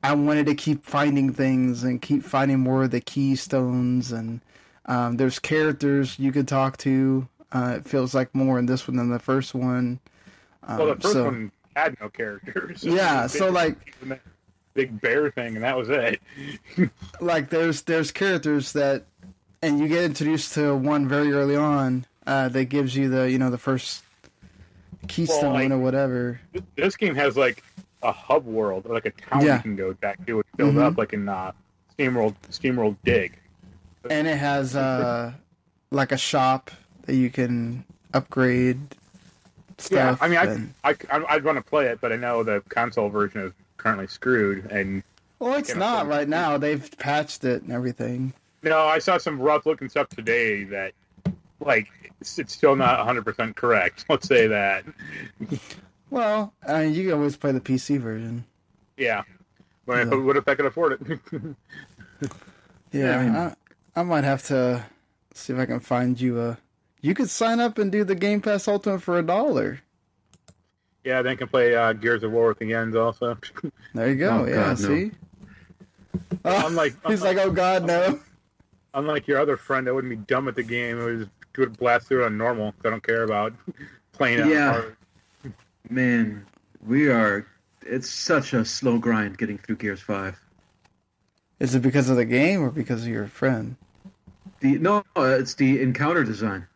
I wanted to keep finding things and keep finding more of the keystones, and there's characters you could talk to. It feels like more in this one than the first one. Well, the first one had no characters. Yeah, so like big bear thing, and that was it. Like there's characters that, and you get introduced to one very early on that gives you the first keystone or whatever. This game has like a hub world, or like a town you can go back to, which filled up like in SteamWorld Dig. And it has like a shop that you can upgrade stuff. Yeah, I mean, I'd want to play it, but I know the console version is currently screwed. And well, it's not right now. They've patched it and everything. No, I saw some rough looking stuff today that, like, it's still not 100% correct. Let's say that. Well, I mean, you can always play the PC version. Yeah. But what if I could afford it? Yeah, I might have to see if I can find you a... You could sign up and do the Game Pass Ultimate for $1. Yeah, then can play Gears of War with the Yens also. There you go. God, see? No. He's like, oh God, no. Unlike your other friend that wouldn't be dumb at the game, it would blast through it on normal. I don't care about playing it hard. Man, it's such a slow grind getting through Gears 5. Is it because of the game or because of your friend? It's the encounter design.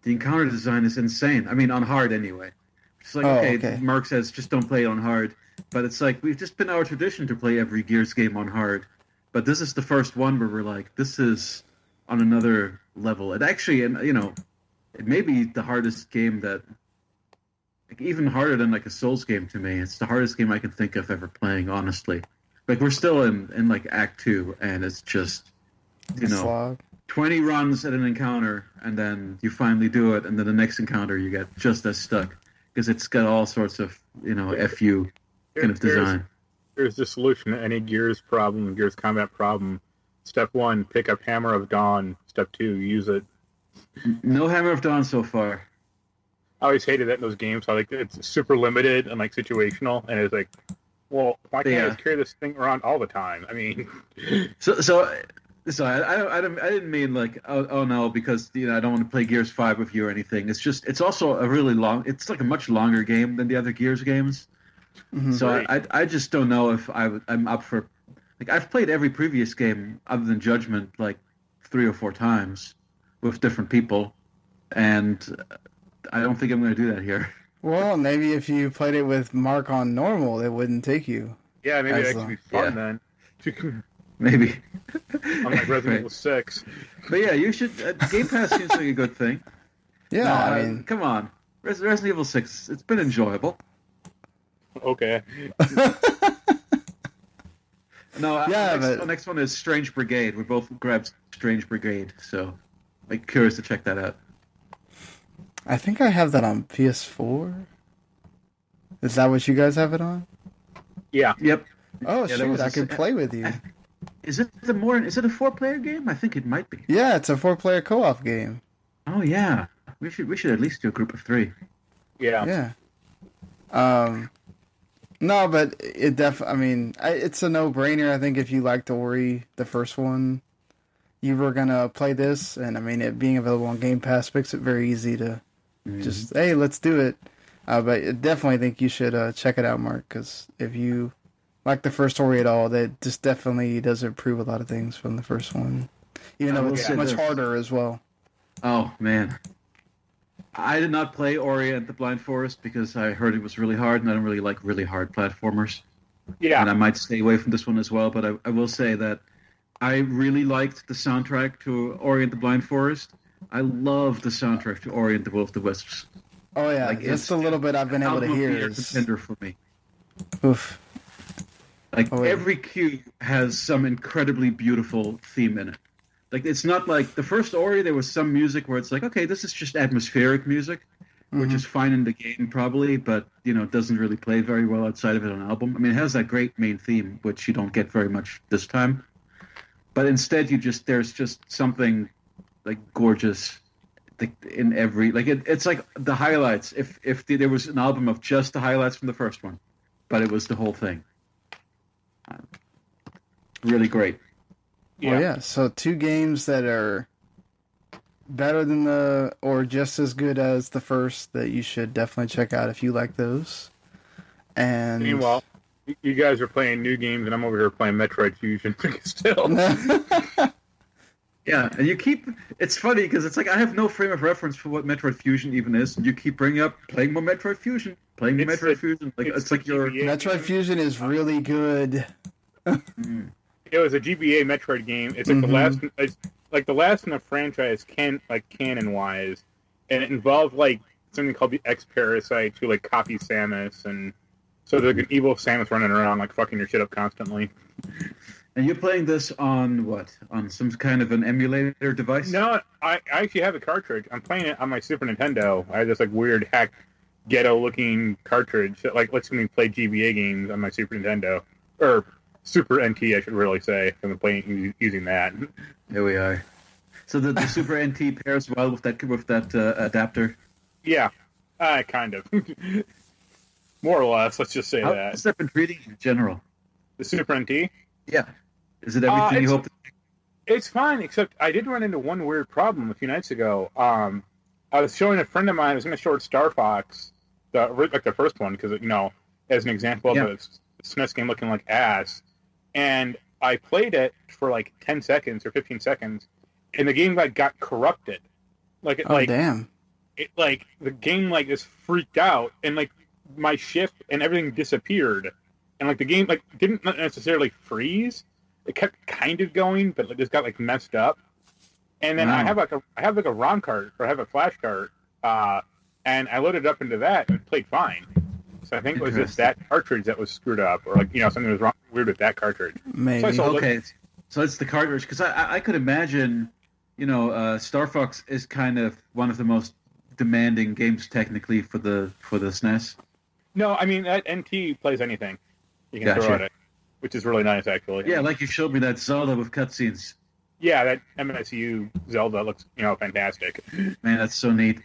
The encounter design is insane. I mean, on hard anyway. It's like, okay, Mark says just don't play it on hard. But it's like, we've just been our tradition to play every Gears game on hard. But this is the first one where we're like, this is on another level. It actually, it may be the hardest game that, like, even harder than like a Souls game to me. It's the hardest game I can think of ever playing, honestly. Like, we're still in like Act 2, and it's just, 20 runs at an encounter, and then you finally do it, and then the next encounter you get just as stuck. Because it's got all sorts of, FU kind of design. Here's the solution to any Gears combat problem. Step 1, pick up Hammer of Dawn. Step 2, use it. No Hammer of Dawn so far. I always hated that in those games. It's super limited and like situational, and it's like, well, why can't I just carry this thing around all the time? I mean, so I didn't mean like oh no, because I don't want to play Gears 5 with you or anything. It's just it's also a really long. It's like a much longer game than the other Gears games. Mm-hmm. So I just don't know if I'm up for. Like, I've played every previous game other than Judgment like 3 or 4 times with different people, and I don't think I'm going to do that here. Well, maybe if you played it with Mark on normal, it wouldn't take you. Yeah, maybe that could be fun then. Maybe. Unlike Resident Evil 6. But yeah, you should. Game Pass seems like a good thing. Yeah, I mean, come on, Resident Evil 6. It's been enjoyable. Okay. The next one is Strange Brigade. We both grabbed Strange Brigade, so I'm curious to check that out. I think I have that on PS4. Is that what you guys have it on? Yeah. Yep. Oh, shoot, I could play with you. Is it a 4-player game? I think it might be. Yeah, it's a 4-player co-op game. Oh yeah, we should at least do a group of 3. Yeah. Yeah. No, but it it's a no-brainer. I think if you liked Ori, the first one, you were gonna play this, and I mean, it being available on Game Pass makes it very easy to just, hey, let's do it. But I definitely think you should check it out, Mark, because if you like the first Ori at all, that just definitely does improve a lot of things from the first one, even though it's much harder as well. Oh man, I did not play Ori and the Blind Forest because I heard it was really hard, and I don't really like really hard platformers. Yeah, and I might stay away from this one as well. But I will say that I really liked the soundtrack to Ori and the Blind Forest. I love the soundtrack to Ori and the Will of the Wisps. Oh yeah, just a little bit I've been able to hear. It's tender for me. Oof. Like every cue has some incredibly beautiful theme in it. Like, it's not like the first Ori, there was some music where it's like, okay, this is just atmospheric music, which is fine in the game probably, but it doesn't really play very well outside of it on an album. I mean, it has that great main theme, which you don't get very much this time. But instead, there's just something like gorgeous in every, like it's like the highlights. If there was an album of just the highlights from the first one, but it was the whole thing. Really great. Yeah. Well, yeah. So 2 games that are better than or just as good as the first that you should definitely check out if you like those. And Meanwhile, you guys are playing new games, and I'm over here playing Metroid Fusion still. Yeah, and you keep... It's funny, because it's like I have no frame of reference for what Metroid Fusion even is, and you keep bringing up playing more Metroid Fusion, playing more Metroid Fusion. Like, it's like your... Metroid Fusion is really good. It was a GBA Metroid game. It's like the last in the franchise, canon-wise, and it involved like something called the X-Parasite to like copy Samus, and so there's like an evil Samus running around like fucking your shit up constantly. And you're playing this on what? On some kind of an emulator device? No, I actually have a cartridge. I'm playing it on my Super Nintendo. I have this like weird hack ghetto-looking cartridge that like lets me play GBA games on my Super Nintendo, or Super NT, I should really say. I'm playing using that. Here we are. So the Super NT pairs well with that adapter. Yeah, kind of. More or less. Let's just say that. How's that been treating in general? The Super NT. Yeah. Is it everything you hoped? It's fine, except I did run into one weird problem a few nights ago. I was showing a friend of mine. I was going to show her Star Fox, the first one, because as an example of a SNES game looking like ass. And I played it for like 10 seconds or 15 seconds, and the game like got corrupted. Damn! It like the game like just freaked out, and like my shift and everything disappeared, and like the game like didn't necessarily freeze. It kept kind of going, but it just got like messed up. And then I have a ROM card, or I have a flash card, and I loaded up into that and it played fine. So I think it was just that cartridge that was screwed up, or like something was wrong, weird with that cartridge. Maybe. So it's the cartridge, because I could imagine, Star Fox is kind of one of the most demanding games technically for the SNES. No, I mean that NT plays anything you can throw at it, which is really nice actually. Yeah, like you showed me that Zelda with cutscenes. Yeah, that MSU Zelda looks fantastic. Man, that's so neat.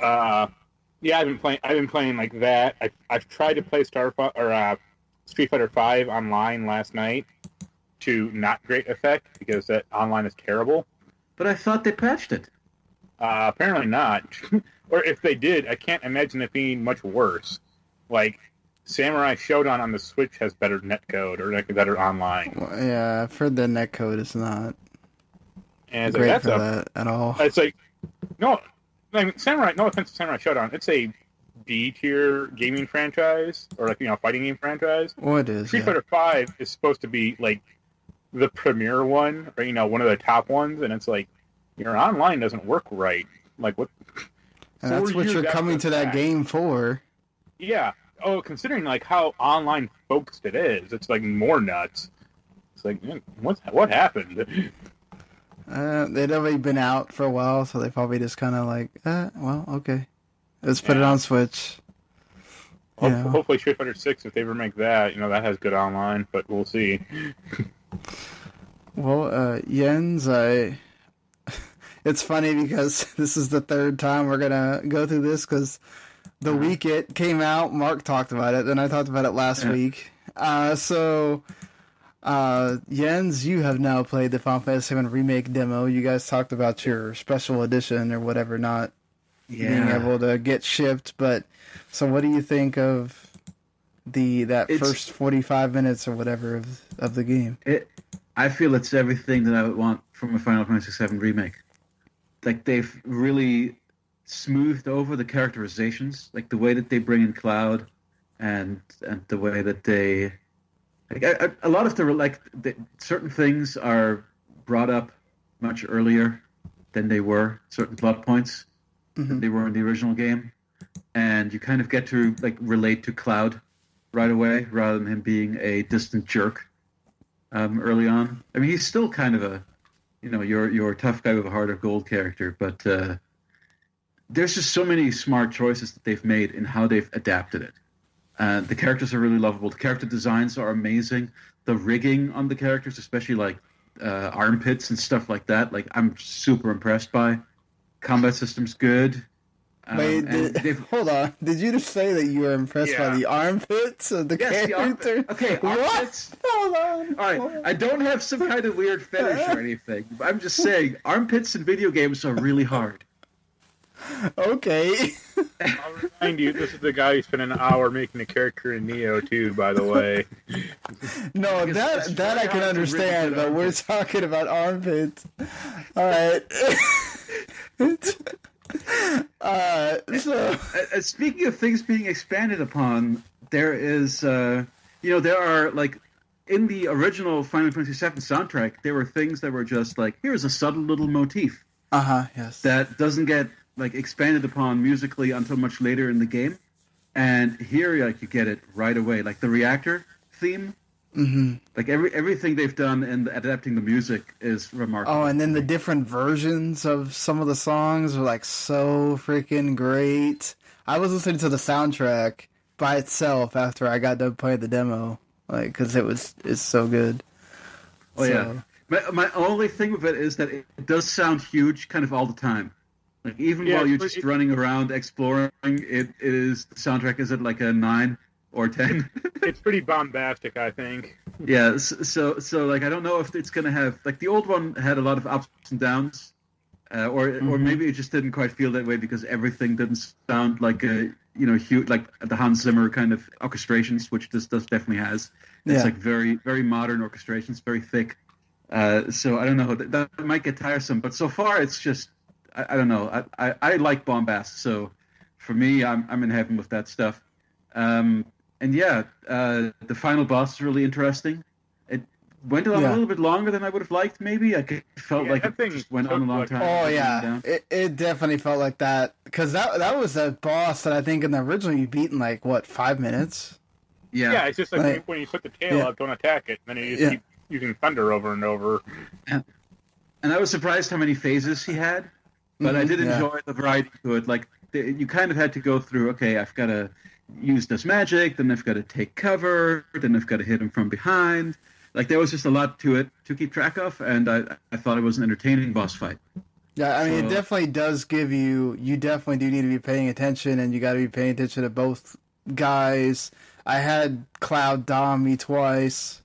Yeah, I've been playing like that. I've tried to play Street Fighter V online last night to not great effect because that online is terrible. But I thought they patched it. Apparently not. Or if they did, I can't imagine it being much worse. Like Samurai Shodown on the Switch has better netcode or better online. Well, yeah, I've heard the netcode is not and great for that at all. It's like no. I mean, no offense to Samurai Shodown, it's a B-tier gaming franchise, or fighting game franchise. Well, it is. Street Fighter V is supposed to be like the premier one, or one of the top ones, and it's like your online doesn't work right. Like what? And that's what you're coming to that game for. Yeah. Oh, considering like how online focused it is, it's like more nuts. It's like what happened? They'd already been out for a while, so they probably just kind of like, well, okay, let's put it on Switch. Hopefully, Street Fighter VI, if they ever make that, that has good online, but we'll see. Well, Jens, it's funny because this is the third time we're gonna go through this because the week it came out, Mark talked about it, then I talked about it last week. Jens, you have now played the Final Fantasy VII Remake demo. You guys talked about your special edition or whatever not being able to get shipped. But so, what do you think of that first 45 minutes or whatever of the game? I feel it's everything that I would want from a Final Fantasy VII Remake. Like they've really smoothed over the characterizations, like the way that they bring in Cloud, and the way that they. A lot of certain things are brought up much earlier than they were, certain plot points than they were in the original game, and you kind of get to relate to Cloud right away rather than him being a distant jerk early on. I mean, he's still kind of a your tough guy with a heart of gold character, but there's just so many smart choices that they've made in how they've adapted it. The characters are really lovable. The character designs are amazing. The rigging on the characters, especially armpits and stuff like that, I'm super impressed by. Combat system's good. Wait, hold on. Did you just say that you were impressed by the armpits of the character? Okay, armpits. What? Hold on. All right, I don't have some kind of weird fetish or anything. I'm just saying, armpits in video games are really hard. Okay. I'll remind you, this is the guy who spent an hour making a character in Nioh too, by the way. No, that I can understand, but we're talking about armpits. All right. Speaking of things being expanded upon, there is, there are, like, in the original Final Fantasy VII soundtrack, there were things that were just like, here's a subtle little motif. Yes. That doesn't get, like, expanded upon musically until much later in the game. And here, like, you get it right away. Like, the reactor theme. Mm-hmm. Like, everything they've done in adapting the music is remarkable. Oh, and then the different versions of some of the songs are, like, so freaking great. I was listening to the soundtrack by itself after I got done playing the demo. Like, because it's so good. Oh, so. Yeah. My only thing with it is that it does sound huge kind of all the time. Like, even while you're just running around exploring, the soundtrack is at like a 9 or 10. It's pretty bombastic, I think. Yeah, so like, I don't know if it's going to have, like, the old one had a lot of ups and downs, or maybe it just didn't quite feel that way because everything didn't sound like a, huge, like the Hans Zimmer kind of orchestrations, which this definitely has. It's like very, very modern orchestrations, very thick. So I don't know, that might get tiresome, but so far it's just, I don't know. I like bombast, so for me, I'm in heaven with that stuff. And the final boss is really interesting. It went on a little bit longer than I would have liked, maybe. I felt like it just went on a long time. Oh, yeah. It definitely felt like that. Because that was a boss that I think in the original you beat in, like, 5 minutes? Yeah. Yeah, it's just like when you put the tail up, don't attack it, and then you just keep using thunder over and over. And I was surprised how many phases he had. But I did enjoy the variety to it. Like, you kind of had to go through, okay, I've got to use this magic, then I've got to take cover, then I've got to hit him from behind. Like, there was just a lot to it to keep track of, and I thought it was an entertaining boss fight. Yeah, I mean, it definitely does give you definitely do need to be paying attention, and you got to be paying attention to both guys. I had Cloud dom me twice,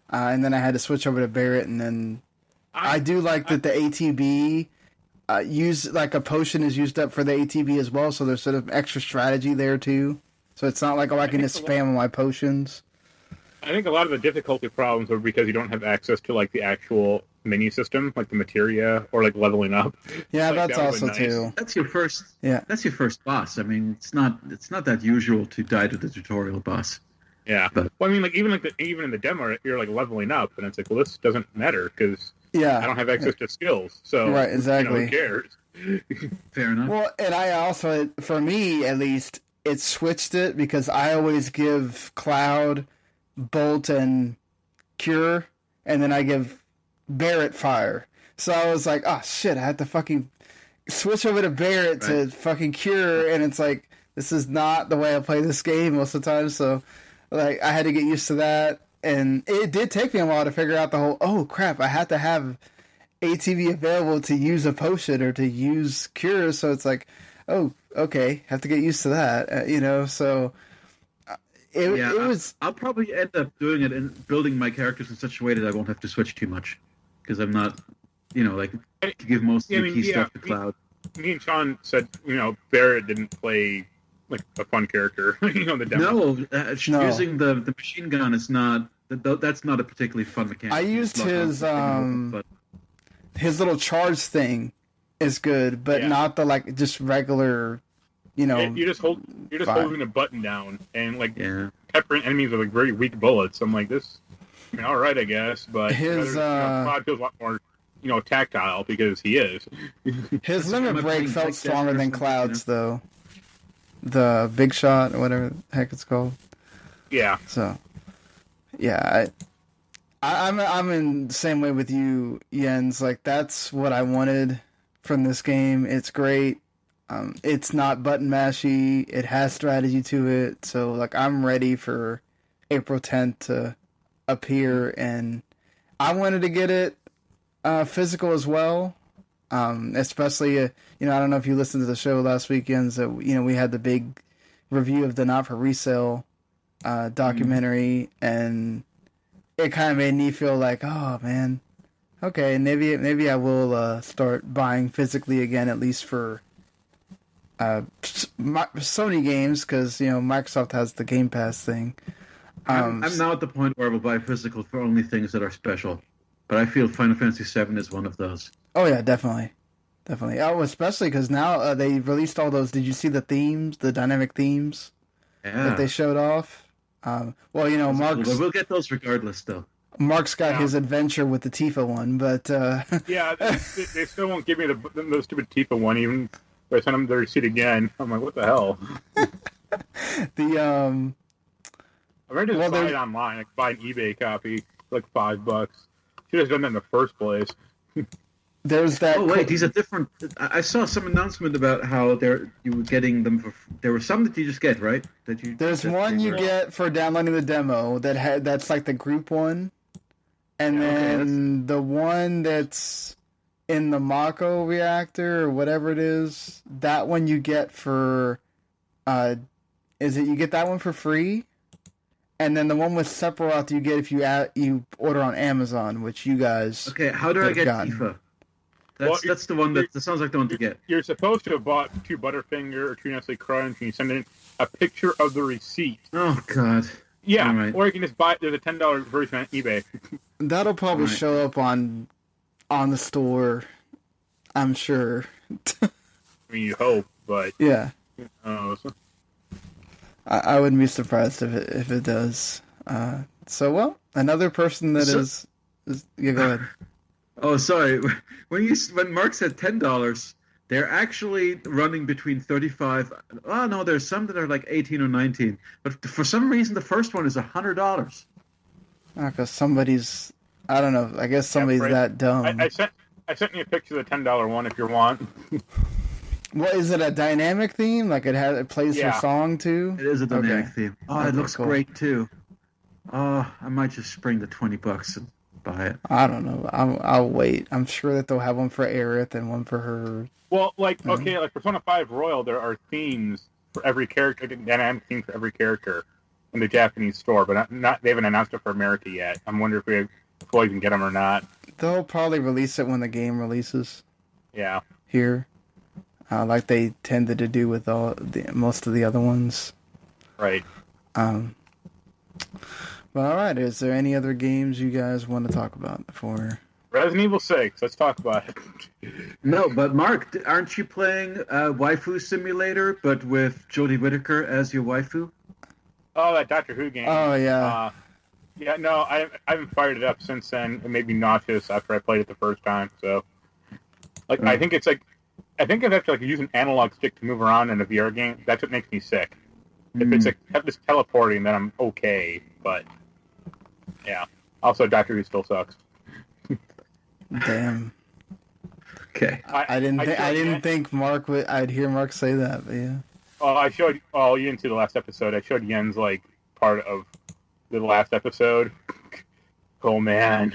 and then I had to switch over to Barret, and then I do like that the ATB... like a potion is used up for the ATB as well, so there's sort of extra strategy there too. So it's not like, I can just spam on my potions. I think a lot of the difficulty problems are because you don't have access to, like, the actual menu system, like the materia or, like, leveling up. Yeah, like, that's also nice. Too. That's your first. Yeah, that's your first boss. I mean, it's not that usual to die to the tutorial boss. Yeah, but I mean, like, even in the demo, you're, like, leveling up, and it's like, well, this doesn't matter because I don't have access to skills. So right, exactly. Who cares? Fair enough. Well, and I also, for me at least, it switched it because I always give Cloud, Bolt, and Cure, and then I give Barret Fire. So I was like, oh shit, I had to fucking switch over to Barret to fucking Cure, and it's like, this is not the way I play this game most of the time, so like I had to get used to that. And it did take me a while to figure out the whole, oh crap, I had to have ATV available to use a potion or to use Cure, so it's like, oh, okay, have to get used to that, so it was... I'll probably end up doing it and building my characters in such a way that I won't have to switch too much, because I'm not, like, to give most of the key stuff to Cloud. Me and Sean said, Barret didn't play like a fun character, the demo. No, using the machine gun is not. That's not a particularly fun mechanic. I used his his little charge thing is good, but not the like just regular. You're just holding a button down and like peppering enemies with like very weak bullets. I'm like this. I mean, all right, I guess, but his Cloud feels a lot more tactile because he is. His limit break felt stronger than Cloud's though. The big shot or whatever the heck it's called. Yeah. So, yeah, I'm in the same way with you, Jens. Like that's what I wanted from this game. It's great. It's not button mashy. It has strategy to it. So like I'm ready for April 10th to appear, and I wanted to get it physical as well. Especially, I don't know if you listened to the show last weekend. So we had the big review of the Not for Resale documentary, and it kind of made me feel like, oh man, okay, maybe I will start buying physically again, at least for Sony games, because Microsoft has the Game Pass thing. I'm now at the point where I will buy physical for only things that are special, but I feel Final Fantasy VII is one of those. Oh yeah, definitely. Oh, especially because now they released all those. Did you see the themes, the dynamic themes that they showed off? Mark's... We'll get those regardless, though. Mark's got his adventure with the Tifa one, but... Yeah, they still won't give me the stupid Tifa one, even if I send them the receipt again. I'm like, what the hell? I'm ready to buy it online. I could buy an eBay copy for like $5. Should have done that in the first place. There's that... Oh, wait, these are different... I saw some announcement about how you were getting them for... There were some that you just get, right? There's one you get for downloading the demo that's like the group one. And then the one that's in the Mako reactor or whatever it is, that one you get for... you get that one for free? And then the one with Sephiroth you get if you order on Amazon, which you guys... Okay, how do I get Tifa? That's the one that sounds like the one to get. You're supposed to have bought 2 Butterfinger or 2 Nestle Crunch, and you send in a picture of the receipt. Oh, God. Yeah, right. Or you can just buy it. There's a $10 version on eBay. That'll probably show up on the store, I'm sure. I mean, you hope, but... Yeah. I wouldn't be surprised if it does. Another person that is... Yeah, go ahead. Oh, sorry. When Mark said $10, they're actually running between 35. Oh no, there's some that are like 18 or 19. But for some reason, the first one is $100. Because somebody's, I don't know. I guess somebody's that dumb. I sent you a picture of the $10 one if you want. What is it? A dynamic theme? Like it plays your song too? It is a dynamic theme. Oh, it looks great too. Oh, I might just spring the $20 and buy it. I don't know. I'll wait. I'm sure that they'll have one for Aerith and one for her. Well, like Persona 5 Royal, there are themes for every character, dynamic theme for every character in the Japanese store, but they haven't announced it for America yet. I'm wondering if we'll even get them or not. They'll probably release it when the game releases. Yeah. Here, like they tended to do with most of the other ones. Right. But all right, is there any other games you guys want to talk about before? Resident Evil 6. Let's talk about it. No, but Mark, aren't you playing Waifu Simulator, but with Jodie Whittaker as your waifu? Oh, that Doctor Who game. Oh, yeah. I haven't fired it up since then. It made me nauseous after I played it the first time. So, I think I have to use an analog stick to move around in a VR game. That's what makes me sick. If it's this teleporting, then I'm okay. But yeah. Also, Doctor Who still sucks. Damn. Okay. I didn't think Mark would. I'd hear Mark say that, but yeah. Oh, you didn't see the last episode. I showed Jens part of the last episode. Oh man.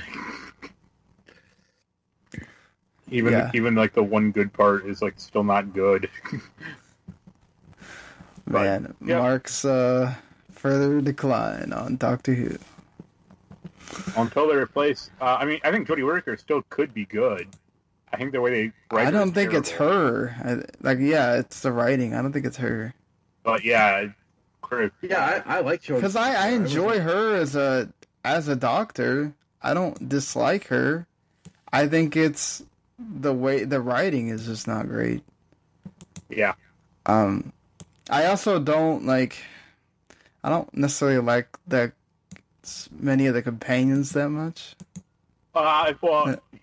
Even the one good part is still not good. Man, yeah. Mark's further decline on Doctor Who. Until they replace... I think Jodie Whittaker still could be good. I think the way they write I don't think it's her. It's the writing. I don't think it's her. But yeah... Yeah, I like Jodie. Because I enjoy her as a doctor. I don't dislike her. I think it's the way... The writing is just not great. Yeah. I also don't I don't necessarily like many of the companions that much.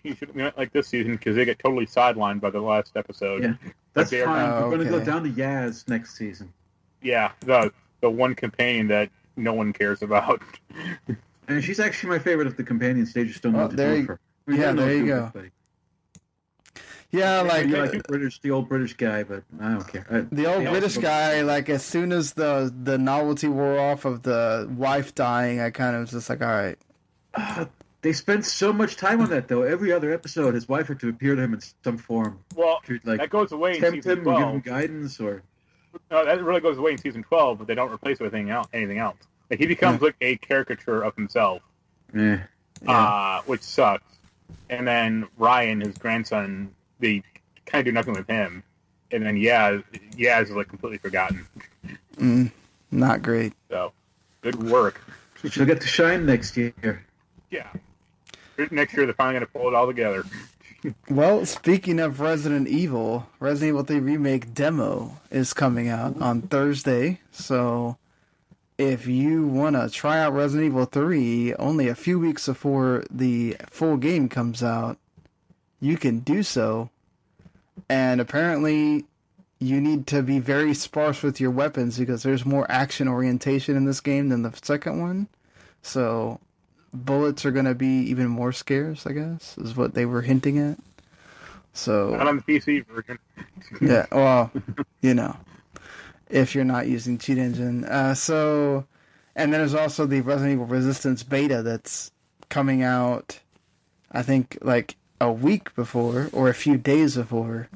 You should like this season because they get totally sidelined by the last episode. Yeah, that's fine. We're going to go down to Yaz next season. Yeah, the one companion that no one cares about. And she's actually my favorite of the companions. They just don't know what to do with her. There you go. Yeah, the old British guy, but I don't care. The old British guy, as soon as the novelty wore off of the wife dying, I kind of was just like, all right. They spent so much time on that, though. Every other episode, his wife had to appear to him in some form. Well, to, like, that goes away in tempt season him 12. or give him guidance, or No, that really goes away in season 12, but they don't replace it with anything else. Like, he becomes like a caricature of himself, which sucks. And then Ryan, his grandson, they kind of do nothing with him. And then Yaz is like completely forgotten. Not great. So, good work. she'll get to shine next year. Yeah. Next year, they're finally going to pull it all together. Well, speaking of Resident Evil 3 Remake demo is coming out on Thursday. So if you want to try out Resident Evil 3 only a few weeks before the full game comes out, you can do so. And apparently you need to be very sparse with your weapons because there's more action orientation in this game than the second one. So bullets are going to be even more scarce, I guess, is what they were hinting at. So Not on the PC version. yeah, well, if you're not using Cheat Engine. And then there's also the Resident Evil Resistance beta that's coming out, I think, like a week before or a few days before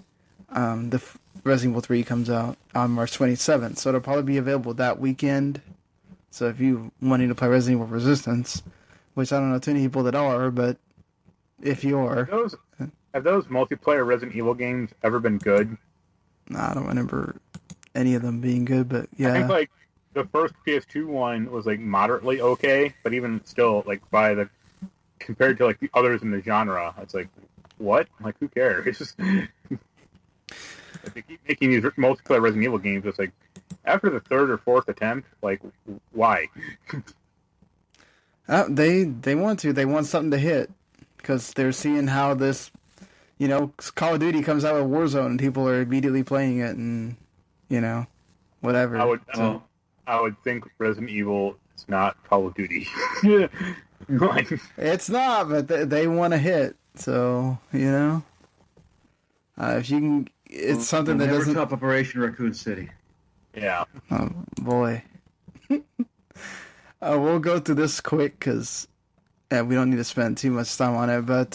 Resident Evil 3 comes out on March 27th. So it'll probably be available that weekend. So if you wanting to play Resident Evil Resistance, which I don't know too many people that are, but if you are... Have those multiplayer Resident Evil games ever been good? I don't remember any of them being good, but yeah. I think like the first PS2 one was like moderately okay, but even still, like compared to like the others in the genre, it's like, what? Like, who cares? It's just like, they keep making these multiplayer Resident Evil games. It's like after the third or fourth attempt, like, why? They want to. They want something to hit because they're seeing how this, Call of Duty comes out with Warzone and people are immediately playing it and, whatever. I would think Resident Evil is not Call of Duty. It's not, but they want to hit. So, if you can, it's something that never doesn't top Operation Raccoon City. Yeah. Oh boy. We'll go through this quick because we don't need to spend too much time on it. But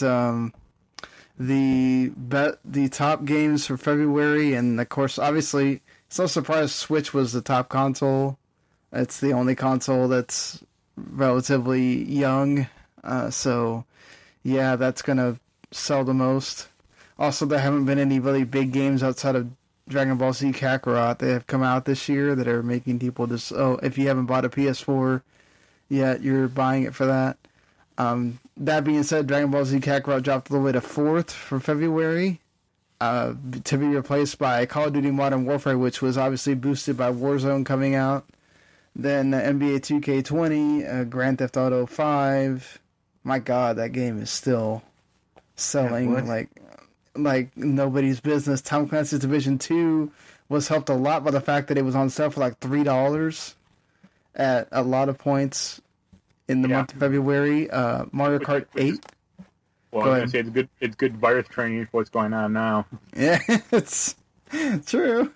the top games for February, and of course, obviously, it's no surprise Switch was the top console. It's the only console that's relatively young. So, yeah, that's gonna sell the most. Also, there haven't been any really big games outside of Dragon Ball Z Kakarot that have come out this year that are making people just, if you haven't bought a PS4 yet, you're buying it for that. That being said, Dragon Ball Z Kakarot dropped all the way to 4th for February to be replaced by Call of Duty Modern Warfare, which was obviously boosted by Warzone coming out. Then NBA 2K20, Grand Theft Auto 5. My God, that game is still selling like nobody's business. Tom Clancy's Division 2 was helped a lot by the fact that it was on sale for like $3 at a lot of points in the month of February. Mario Kart 8. Well, I was going to say it's good virus training for what's going on now. Yeah, it's true.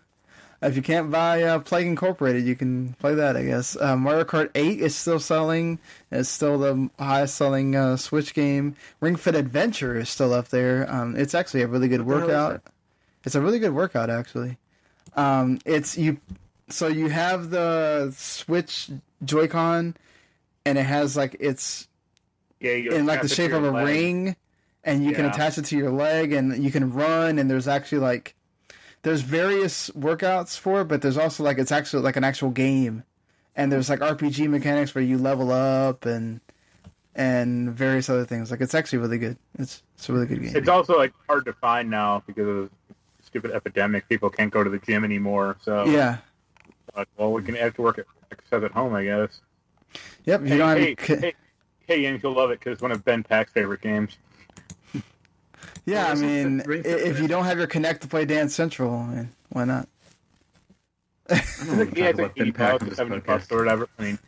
If you can't buy Plague Incorporated, you can play that, I guess. Mario Kart 8 is still selling. It's still the highest selling Switch game. Ring Fit Adventure is still up there. It's actually a really good workout. It's a really good workout, actually. So you have the Switch Joy-Con, and it has it's in like the shape of a ring, and you can attach it to your leg, and you can run, and there's actually there's various workouts for it, but there's also it's actually like an actual game, and there's RPG mechanics where you level up and various other things. It's actually really good. It's a really good game. It's also hard to find now because of the stupid epidemic. People can't go to the gym anymore. So yeah. Well, we can have to work except at home, I guess. Yep. Hey, Jens, you'll love it because it's one of Ben Pack's favorite games. Yeah, I mean, if you don't have your Kinect to play Dance Central, why not? It's like $80 to $70 or whatever. I mean,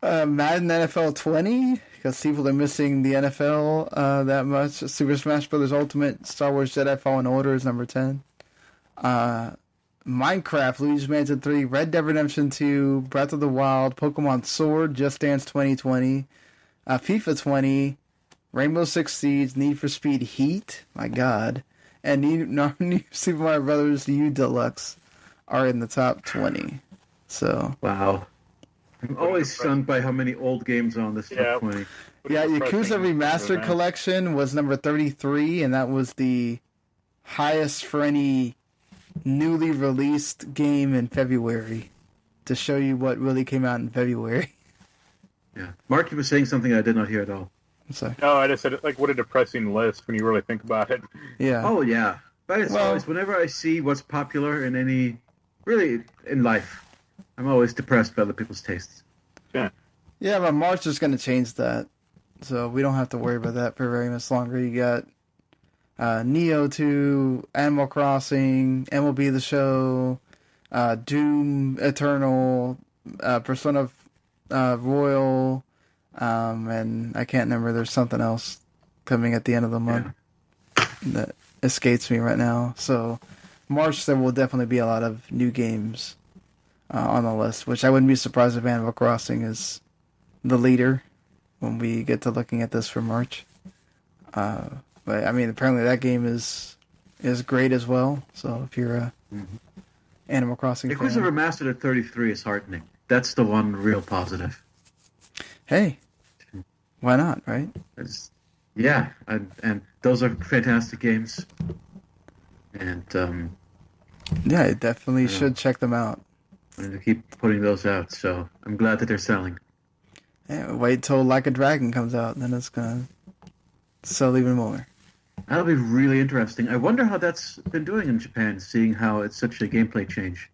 Madden NFL 20, because people are missing the NFL that much. Super Smash Bros. Ultimate, Star Wars Jedi Fallen Order is number 10. Minecraft, Luigi's Mansion 3, Red Dead Redemption 2, Breath of the Wild, Pokemon Sword, Just Dance 2020, FIFA 20, Rainbow Six Siege, Need for Speed Heat, my god, and New Super Mario Brothers U Deluxe are in the top 20. So wow. I'm always stunned by how many old games are on this top 20. Yeah, Yakuza Remastered Collection was number 33, and that was the highest for any newly released game in February, to show you what really came out in February. Yeah. Mark, you were saying something I did not hear at all. I'm sorry. No, I just said, like, what a depressing list when you really think about it. Yeah. Oh, yeah. But it's always, whenever I see what's popular in any, really, in life, I'm always depressed by other people's tastes. Yeah. Yeah, but March is going to change that. So we don't have to worry about that for very much longer. You got Nioh 2, Animal Crossing, MLB The Show, Doom Eternal, Persona Royal, and I can't remember. There's something else coming at the end of the month that escapes me right now. So March, there will definitely be a lot of new games on the list, which I wouldn't be surprised if Animal Crossing is the leader when we get to looking at this for March. But I mean, apparently that game is great as well. So if you're a Animal Crossing fan, Yakuza Remastered at 33 is heartening. That's the one real positive. Hey, why not, right? Yeah, and those are fantastic games. And yeah, I definitely should check them out. I'm going to keep putting those out, so I'm glad that they're selling. Yeah, wait till Like a Dragon comes out, and then it's going to sell even more. That'll be really interesting. I wonder how that's been doing in Japan, seeing how it's such a gameplay change.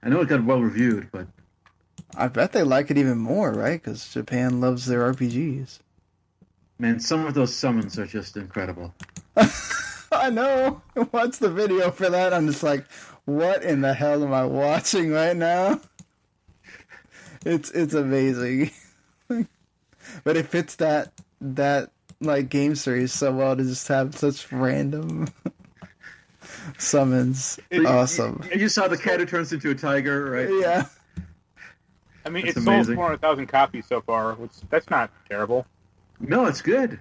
I know it got well reviewed, but I bet they like it even more, right? Because Japan loves their RPGs. Man, some of those summons are just incredible. I know. What's the video for that? I'm just like, what in the hell am I watching right now? It's amazing. But it fits that like game series so well to just have such random summons. Awesome. You saw the cat who turns into a tiger, right? Yeah. I mean, That's it's amazing. sold 400,000 copies so far, which that's not terrible. No, it's good.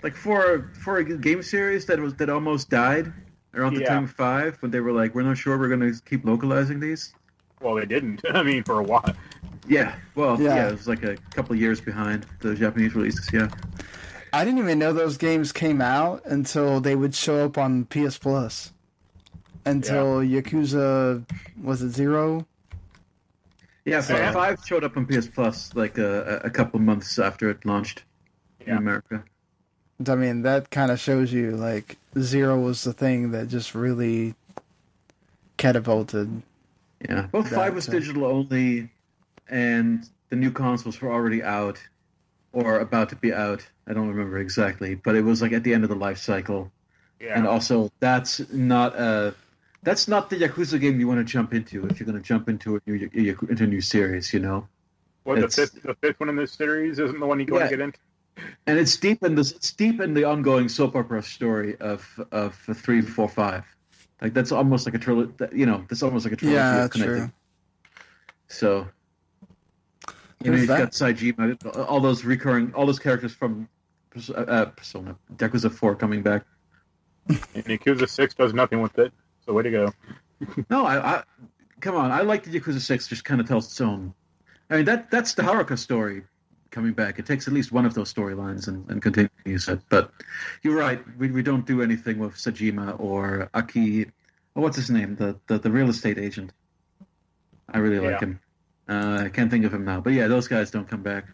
Like for a game series that almost died around the time of 5, when they were like, we're not sure we're going to keep localizing these. Well, they didn't. I mean, for a while. Yeah. Well, yeah, it was like a couple of years behind the Japanese releases. Yeah. I didn't even know those games came out until they would show up on PS Plus. Until Yakuza, was it 0? Yeah, 5 showed up on PS Plus like a couple of months after it launched in America. I mean, that kind of shows you, like, 0 was the thing that just really catapulted. Yeah, well, 5 was digital only, and the new consoles were already out, or about to be out. I don't remember exactly, but it was like at the end of the life cycle. Yeah. And also, that's not the Yakuza game you want to jump into if you're going to jump into a new series, you know. Well, the fifth one in this series isn't the one you want to get into. And it's deep in the ongoing soap opera story of 3, 4, 5. Like that's almost like a trilogy. You know, that's almost like a trilogy. Yeah, connected. true. So, you've got Saejima, all those characters from Persona, Yakuza 4 coming back. And Yakuza 6 does nothing with it. So way to go. No, I come on. I like the Yakuza 6. Just kind of tells its own. I mean, that's the Haruka story coming back. It takes at least one of those storylines and continues it. But you're right. We don't do anything with Saejima or Aki. Oh, what's his name? The real estate agent. I really like him. I can't think of him now. But yeah, those guys don't come back.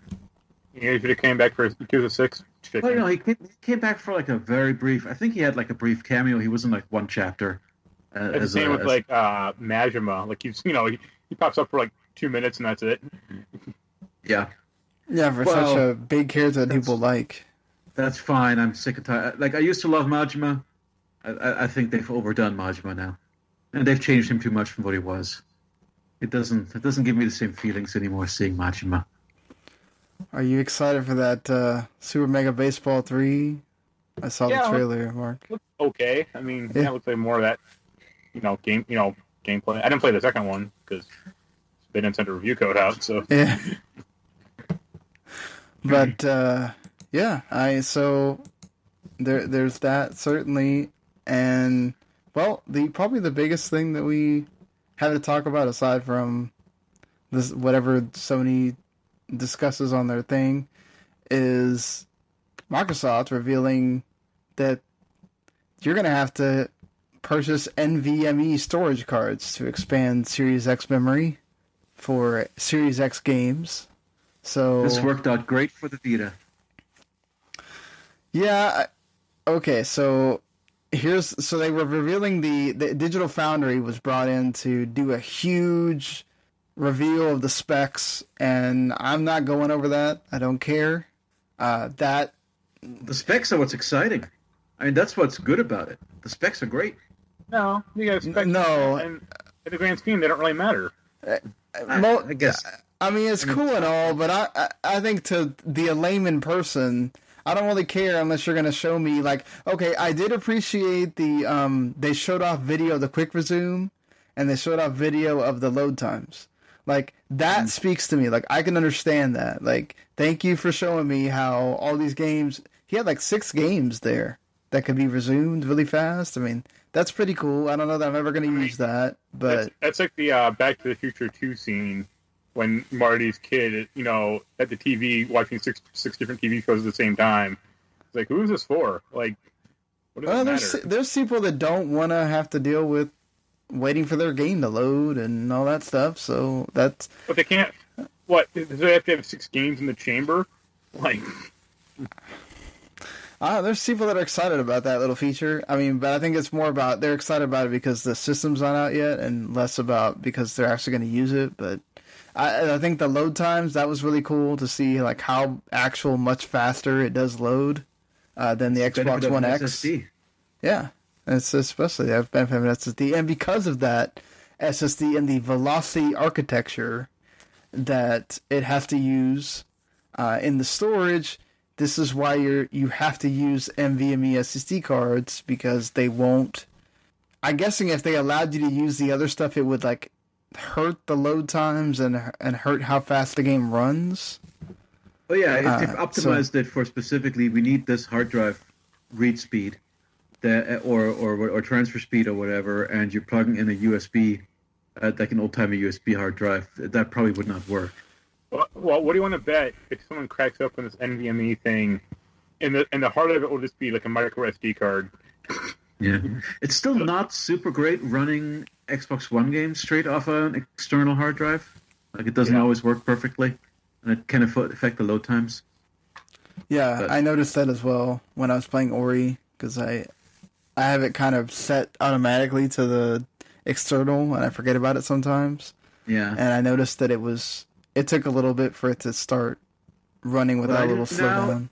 Yeah, if he came back for Yakuza 6. Well, you know, he came back for like a very brief. I think he had like a brief cameo. He was in like one chapter. It's the same with like Majima. Like he pops up for like 2 minutes and that's it. Yeah. Yeah, for such a big character that people like. That's fine. I'm sick and tired. Like I used to love Majima. I think they've overdone Majima now, and they've changed him too much from what he was. It doesn't give me the same feelings anymore seeing Majima. Are you excited for that Super Mega Baseball 3? I saw the trailer, Mark. Okay. I mean, that looks like more of that, gameplay. I didn't play the second one because they didn't send a review code out. So yeah. But so there's that certainly, and well, probably the biggest thing that we had to talk about aside from this whatever Sony discusses on their thing is Microsoft revealing that you're going to have to purchase NVMe storage cards to expand Series X memory for Series X games. So this worked out great for the Vita. Yeah. Okay. So they were revealing the Digital Foundry was brought in to do a huge reveal of the specs, and I'm not going over that. I don't care. The specs are what's exciting. I mean, that's what's good about it. The specs are great. No, you got specs. No, and in the grand scheme, they don't really matter. I guess. I mean, it's cool and all, but I think to the layman person, I don't really care unless you're going to show me, like, okay, I did appreciate they showed off video of the quick resume, and they showed off video of the load times. Like, that speaks to me. Like, I can understand that. Like, thank you for showing me how all these games, he had like 6 games there that could be resumed really fast. I mean, that's pretty cool. I don't know that I'm ever going to use that, but... That's like the Back to the Future 2 scene when Marty's kid, at the TV watching six different TV shows at the same time. It's like, who is this for? Like, what does it matter? There's people that don't want to have to deal with waiting for their game to load and all that stuff, so that's... But they can't... What? Do they have to have 6 games in the chamber? Like... There's people that are excited about that little feature. I mean, but I think it's more about they're excited about it because the system's not out yet, and less about because they're actually going to use it. But I think the load times, that was really cool to see, like, how much faster it does load than the Xbox One X. SSD. Yeah, it's especially the benefit of an SSD, and because of that SSD and the velocity architecture that it has to use in the storage. This is why you have to use NVMe SSD cards, because they won't... I'm guessing if they allowed you to use the other stuff, it would, like, hurt the load times and hurt how fast the game runs. Oh yeah, if they've optimized it for specifically, we need this hard drive read speed, or transfer speed or whatever, and you're plugging in a USB, like an old-timey USB hard drive, that probably would not work. Well, what do you want to bet if someone cracks open this NVMe thing, and the heart of it will just be like a micro SD card? Yeah, it's still not super great running Xbox One games straight off an external hard drive. Like, it doesn't always work perfectly, and it can affect the load times. Yeah, I noticed that as well when I was playing Ori, because I have it kind of set automatically to the external, and I forget about it sometimes. Yeah, and I noticed that it took a little bit for it to start running without a little slowdown.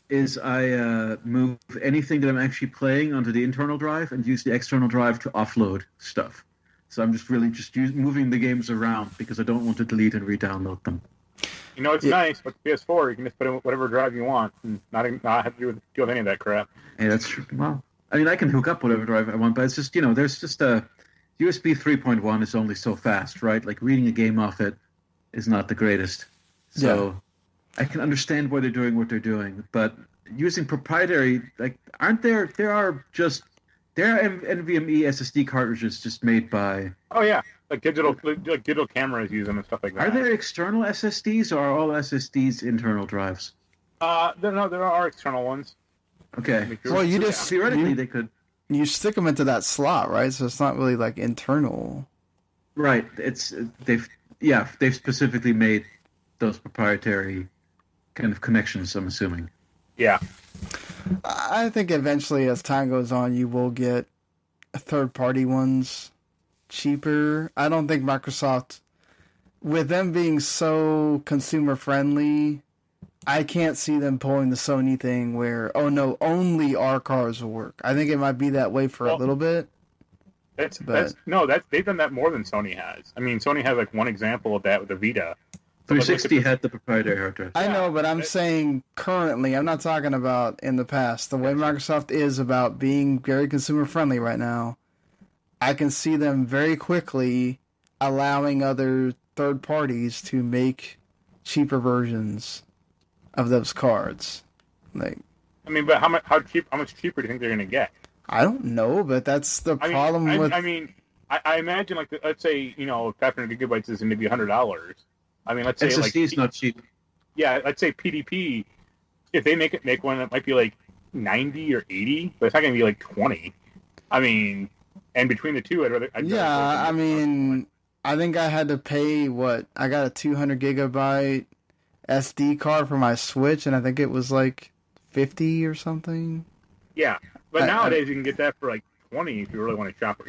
Is I move anything that I'm actually playing onto the internal drive and use the external drive to offload stuff. So I'm just moving the games around because I don't want to delete and re-download them. It's nice, but the PS4, you can just put in whatever drive you want and not have to deal with any of that crap. Yeah, that's true. Well, I mean, I can hook up whatever drive I want, but it's just, there's just a USB 3.1 is only so fast, right? Like, reading a game off it is not the greatest. So I can understand why they're doing what they're doing, but using proprietary, like, there are NVMe SSD cartridges just made by... Oh yeah, like digital cameras use them and stuff like that. Are there external SSDs, or are all SSDs internal drives? There are external ones. Okay. Well, theoretically they could... You stick them into that slot, right? So it's not really like internal. Right. They've specifically made those proprietary kind of connections, I'm assuming. Yeah. I think eventually, as time goes on, you will get third-party ones cheaper. I don't think Microsoft, with them being so consumer-friendly, I can't see them pulling the Sony thing where, oh no, only our cars will work. I think it might be that way for a little bit. They've done that more than Sony has. I mean, Sony has like one example of that with the Vita. 360 had the proprietary hard drive. I know, but I'm saying currently. I'm not talking about in the past. The way Microsoft is about being very consumer friendly right now, I can see them very quickly allowing other third parties to make cheaper versions of those cards. Like, I mean, but how much cheaper do you think they're going to get? I don't know, but that's the problem with. I imagine, like, let's say, 500 gigabytes is going to be $100. I mean, let's say SSD is not cheap. Yeah, let's say PDP. If they make one that might be like 90 or 80, but it's not going to be like 20. I mean, and between the two, I think I had to pay I got a 200 gigabyte SD card for my Switch, and I think it was like 50 or something. Yeah, but nowadays you can get that for like 20 if you really want to shop.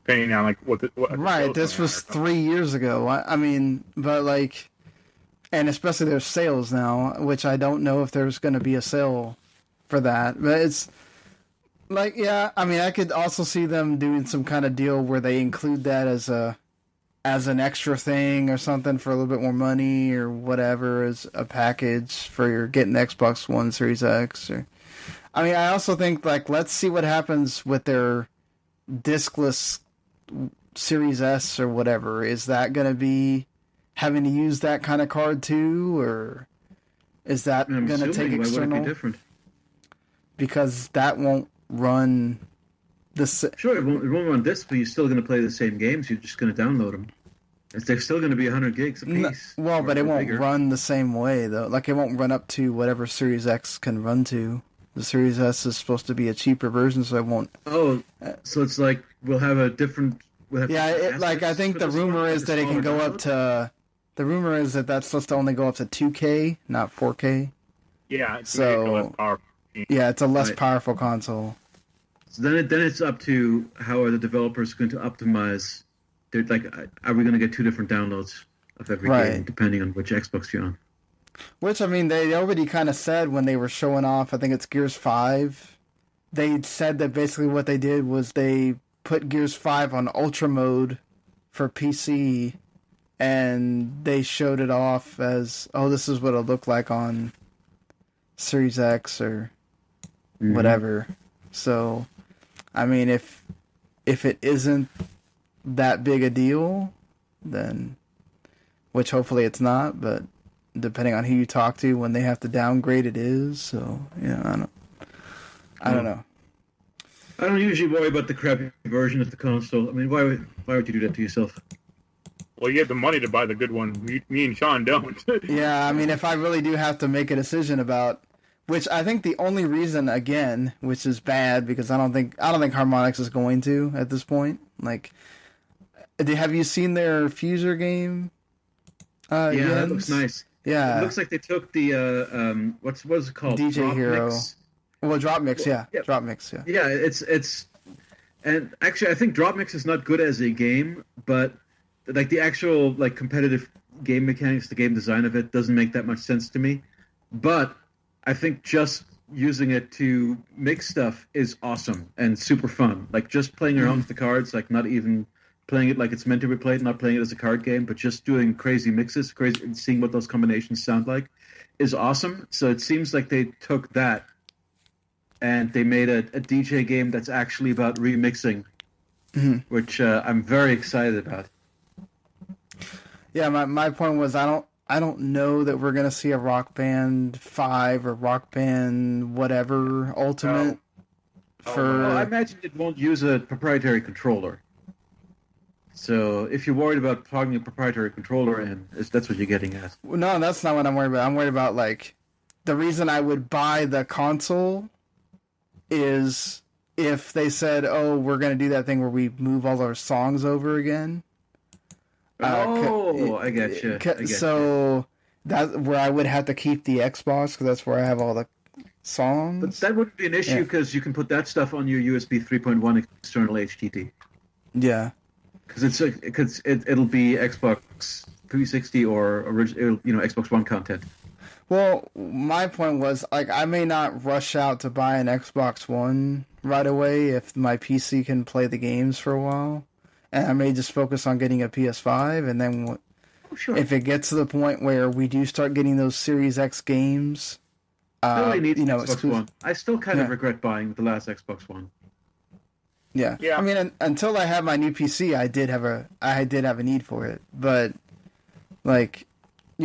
Depending on like what right. This was 3 years ago. I mean, but like, and especially there's sales now, which I don't know if there's going to be a sale for that. But it's like, yeah, I mean, I could also see them doing some kind of deal where they include that as an extra thing or something for a little bit more money or whatever, as a package for your getting Xbox One Series X. I mean, I also think, like, let's see what happens with their discless Series S or whatever. Is that going to be having to use that kind of card too, or is that going to take external? Why would it be different? Because that won't run Sure, it won't run disc, but you're still going to play the same games. You're just going to download them. They're still going to be 100 gigs a piece. But it won't run the same way, though. Like, it won't run up to whatever Series X can run to. The Series S is supposed to be a cheaper version, so it won't. Oh, so it's like we'll have a different. I think the rumor is that it can go up to. The rumor is that that's supposed to only go up to 2K, not 4K. Yeah, it's less powerful. Yeah, it's a less powerful console. So then it's up to how are the developers going to optimize. They're like, are we going to get two different downloads of every game depending on which Xbox you're on? Which, I mean, they already kind of said when they were showing off, I think it's Gears 5, they said that basically what they did was they put Gears 5 on Ultra Mode for PC, and they showed it off as, this is what it'll look like on Series X or whatever. So, I mean, if it isn't that big a deal, then, which hopefully it's not, but depending on who you talk to, when they have to downgrade, it is. So, yeah, I don't know. I don't usually worry about the crappy version of the console. I mean, why would you do that to yourself? Well, you have the money to buy the good one. Me and Sean don't. Yeah, I mean, if I really do have to make a decision about, which I think the only reason, again, which is bad because I don't think Harmonix is going to at this point. Like, have you seen their Fuser game? That looks nice. Yeah, it looks like they took the what's it called? DJ Drop Hero. Mix? Well, Drop Mix, yeah. Drop Mix, yeah. Yeah, it's and actually I think Drop Mix is not good as a game, but like the actual like competitive game mechanics, the game design of it doesn't make that much sense to me. But I think just using it to mix stuff is awesome and super fun. Like just playing around with the cards, like not even playing it like it's meant to be played, not playing it as a card game, but just doing crazy mixes, seeing what those combinations sound like is awesome. So it seems like they took that and they made a DJ game that's actually about remixing, which I'm very excited about. Yeah, my point was I don't know that we're gonna see a Rock Band 5 or Rock Band whatever Ultimate I imagine it won't use a proprietary controller. So if you're worried about plugging a proprietary controller in, that's what you're getting at. No, that's not what I'm worried about. I'm worried about, like, the reason I would buy the console is if they said, we're going to do that thing where we move all our songs over again. I get you. So that's where I would have to keep the Xbox because that's where I have all the songs. But that wouldn't be an issue because you can put that stuff on your USB 3.1 external HDD. Yeah. Because it'll be Xbox 360 or Xbox One content. Well, my point was, like, I may not rush out to buy an Xbox One right away if my PC can play the games for a while, and I may just focus on getting a PS5, and then if it gets to the point where we do start getting those Series X games, I really need Xbox One. I still kind of regret buying the last Xbox One. Yeah. I mean, until I have my new PC, I did have a need for it. But, like,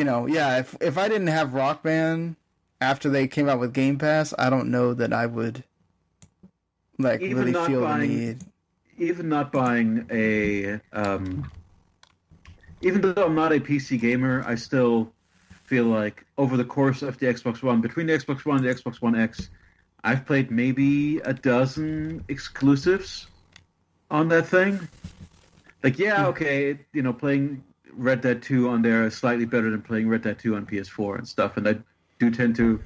if I didn't have Rock Band after they came out with Game Pass, I don't know that I would really feel the need. Even not buying a, even though I'm not a PC gamer, I still feel like over the course of the Xbox One, between the Xbox One and the Xbox One X, I've played maybe a dozen exclusives on that thing. Playing Red Dead 2 on there is slightly better than playing Red Dead 2 on PS4 and stuff, and I do tend to...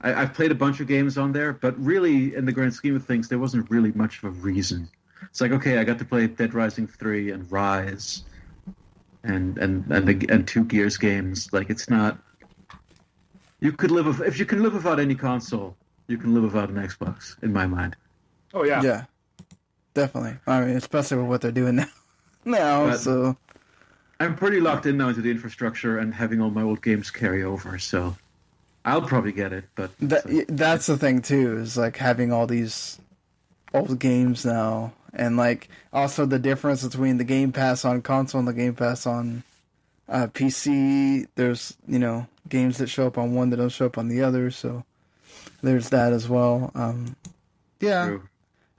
I've played a bunch of games on there, but really, in the grand scheme of things, there wasn't really much of a reason. It's like, okay, I got to play Dead Rising 3 and Rise and 2 Gears games. Like, it's not... if you can live without any console, you can live without an Xbox, in my mind. Oh, yeah. Yeah, definitely. I mean, especially with what they're doing now. So I'm pretty locked in now into the infrastructure and having all my old games carry over, so I'll probably get it. But that's the thing, too, is like having all these old games now. And like also the difference between the Game Pass on console and the Game Pass on PC. There's, games that show up on one that don't show up on the other, so there's that as well. True.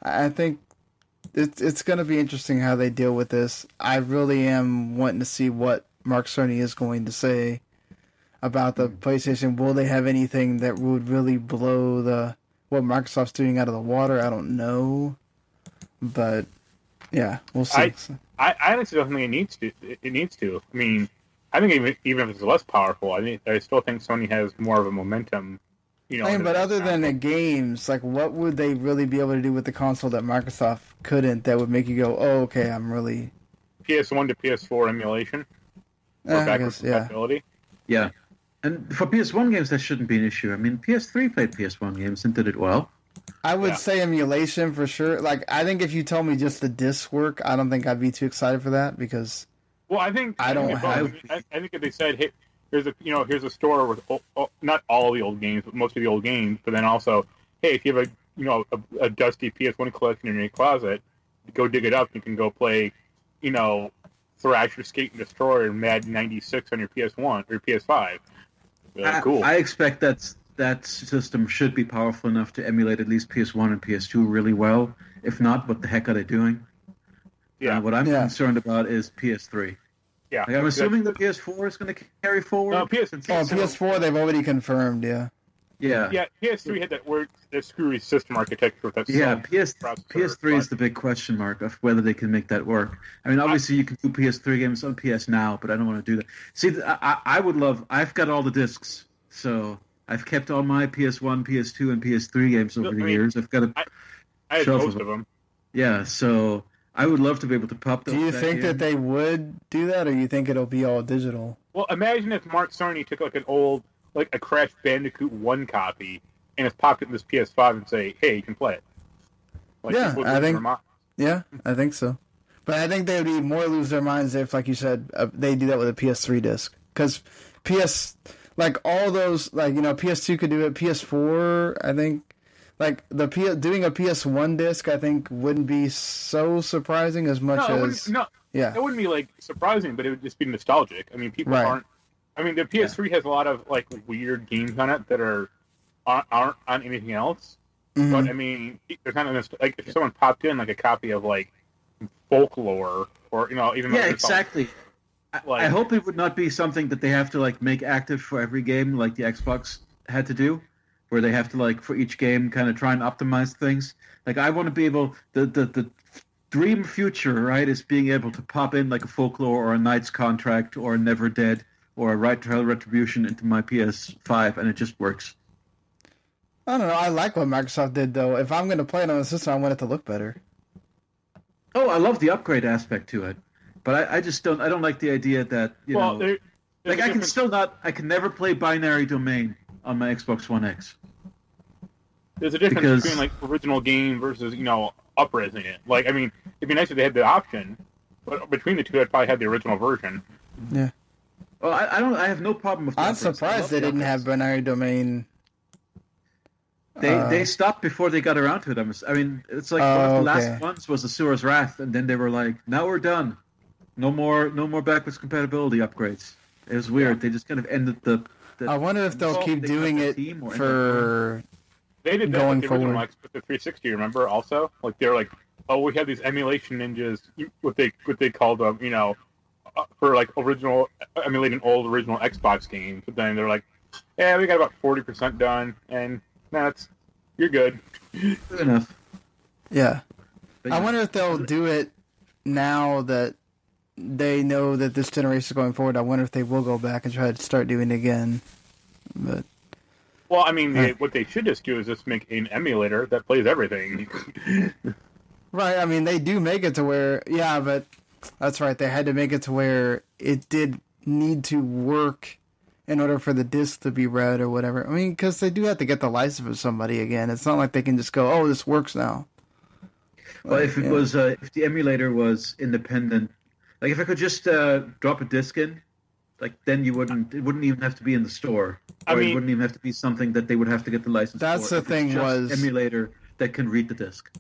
I think it's going to be interesting how they deal with this. I really am wanting to see what Mark Cerny is going to say about the PlayStation. Will they have anything that would really blow what Microsoft's doing out of the water? I don't know, but yeah, we'll see. I honestly don't think it needs to. I mean, I think even if it's less powerful, I still think Sony has more of a momentum. But other than the games, like, what would they really be able to do with the console that Microsoft couldn't? That would make you go, "Oh, okay, I'm really." PS1 to PS4 emulation. Or backwards compatibility. Yeah, and for PS1 games, that shouldn't be an issue. I mean, PS3 played PS1 games and did it well. I would say emulation for sure. Like, I think if you told me just the disc work, I don't think I'd be too excited for that because. Well, I think I think if they said, "Hey, here's a store with not all the old games, but most of the old games," but then also, hey, if you have a dusty PS1 collection in your closet, go dig it up. You can go play, Thrasher, Skate, and Destroy and Madden '96 on your PS1 or your PS5. Cool. I expect that system should be powerful enough to emulate at least PS1 and PS2 really well. If not, what the heck are they doing? Yeah. What I'm concerned about is PS3. Yeah. I'm assuming the PS4 is going to carry forward. No, PS4 they've already confirmed. Yeah. Yeah. Yeah. PS3 had that screwy system architecture with that. PS3 is the big question mark of whether they can make that work. I mean, obviously you can do PS3 games on PS Now, but I don't want to do that. See, I would love. I've got all the discs, so I've kept all my PS1, PS2, and PS3 games over the years. I've got I had most of them. Yeah, so I would love to be able to pop those. Do you think that they would do that, or you think it'll be all digital? Well, imagine if Mark Cerny took a Crash Bandicoot 1 copy and it's popped in this PS5 and say, "Hey, you can play it." I think so. But I think they would more lose their minds if, like you said, they do that with a PS3 disc. Because all those, PS2 could do it. PS4, I think, doing a PS1 disc, I think, wouldn't be so surprising as much as... It wouldn't be, surprising, but it would just be nostalgic. I mean, people aren't... I mean, the PS3 has a lot of, weird games on it that aren't on anything else. Mm-hmm. But, I mean, there's not if someone popped in, a copy of, Folklore, or, even... Yeah, exactly. I hope it would not be something that they have to, make active for every game like the Xbox had to do, where they have to, for each game, kind of try and optimize things. I want to be able... The dream future, right, is being able to pop in, a Folklore or a Knight's Contract or a Never Dead or a Right to Hell Retribution into my PS5, and it just works. I don't know. I like what Microsoft did, though. If I'm going to play it on the system, I want it to look better. Oh, I love the upgrade aspect to it. But I just don't... I don't like the idea that, I can never play Binary Domain on my Xbox One X. There's a difference between, original game versus, up-resing it. I mean, it'd be nice if they had the option, but between the two, I'd probably have the original version. Yeah. Well, I have no problem with that. I'm surprised they didn't have Binary Domain. They stopped before they got around to it. I mean, it's one of the last ones was Asura's Wrath, and then they were like, now we're done. No more backwards compatibility upgrades. It was weird. Yeah. They just kind of ended the I wonder if they'll keep doing it for They did that going with the original forward. with the 360. Remember, also like they're like, oh, we have these emulation ninjas, what they called them, for like emulating old original Xbox games. But then they're like, yeah, we got about 40% done, and you're good. Good enough. Yeah. But I wonder if they'll do it now that they know that this generation is going forward. I wonder if they will go back and try to start doing it again. But Well, I mean, what they should just do is just make an emulator that plays everything. right, I mean, they do make it to where, yeah, but that's right. They had to make it to where it did need to work in order for the disc to be read or whatever. I mean, because they do have to get the license from somebody again. It's not like they can just go, oh, this works now. Well, if it was, if the emulator was independent, like if I could just drop a disc in, like then it wouldn't even have to be in the store. Or it wouldn't even have to be something that they would have to get the license That's for. the thing was emulator that can read the disc.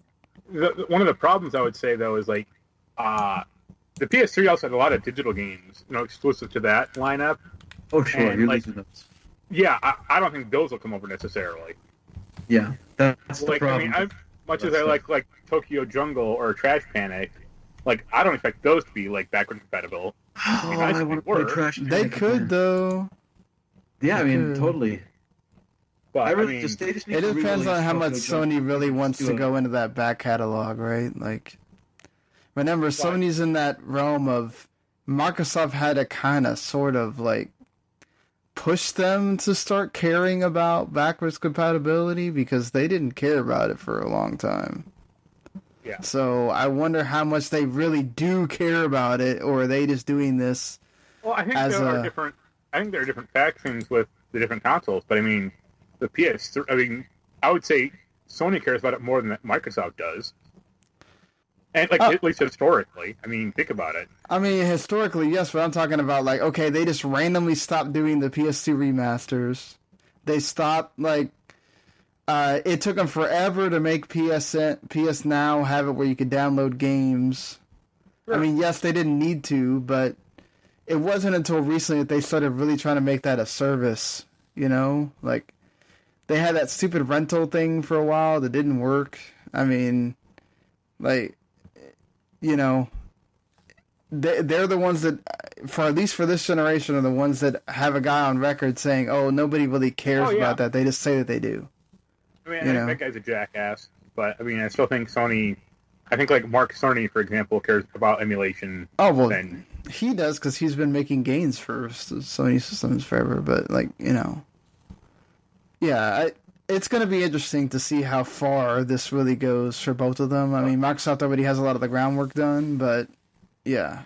One of the problems I would say though is like, the PS3 also had a lot of digital games, exclusive to that lineup. Oh, sure, And, you're like, losing those. Yeah, I don't think those will come over necessarily. Yeah, that's the Like, problem. I mean, much as I like Tokyo Jungle or Trash Panic, like I don't expect those to be like backward compatible. Oh, nice I if want they to play were. Trash They Panic could, again. though. Yeah, I mean, could. totally. But I really, mean, they just need It to depends on re-release how much Tokyo Jungle. Sony really wants Do to it. go into that back catalog, right? Like, remember, Sony's in that realm of Microsoft had to kind of sort of like push them to start caring about backwards compatibility because they didn't care about it for a long time. yeah. So I wonder how much they really do care about it, or are they just doing this? Well, I think as there are a- different. I think there are different factions with the different consoles, but I mean, the PS3. I mean, I would say Sony cares about it more than Microsoft does, and like at least historically. I mean, think about it. I mean, historically, yes, but I'm talking about like, okay, they just randomly stopped doing the PS2 remasters. They stopped like. It took them forever to make PS Now have it where you could download games. Sure. I mean, yes, they didn't need to, but it wasn't until recently that they started really trying to make that a service. Like they had that stupid rental thing for a while that didn't work. I mean, like, they're the ones that, for at least for this generation, are the ones that have a guy on record saying, "Oh, nobody really cares Oh, yeah. about that. They just say that they do." I mean, I think that guy's a jackass, but I mean, I still think Sony. I think like Mark Cerny, for example, cares about emulation. Oh well, than, he does because he's been making games for Sony systems forever. But like yeah, it's going to be interesting to see how far this really goes for both of them. I mean, Microsoft already has a lot of the groundwork done, but yeah.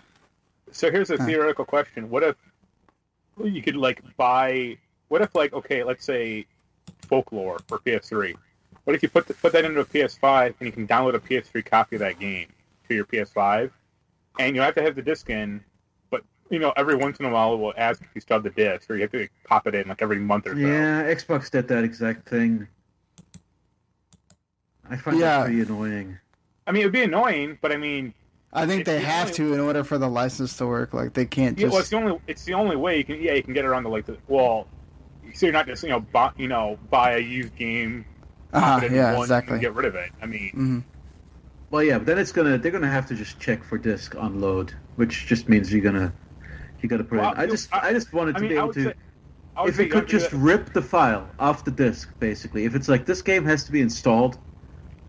So here's a theoretical question: what if you could like buy? What if like let's say Folklore for PS3? What if you put that into a PS5 and you can download a PS3 copy of that game to your PS5, and you have to have the disc in, but every once in a while it will ask if you still have the disc, or you have to pop it in like every month or so. Yeah, Xbox did that exact thing. I find that pretty annoying. I mean, it would be annoying, but I mean, I think they have to in order for the license to work. Like they can't just. Well, it's the only way you can. Yeah, you can get around to so you're not just buy a used game. Pop it in once exactly. And get rid of it. I mean, Well, yeah, but then they're gonna have to just check for disk on load, which just means you gotta put it in. I just wanted to be able to. If it could just rip the file off the disk, basically. If it's like this game has to be installed,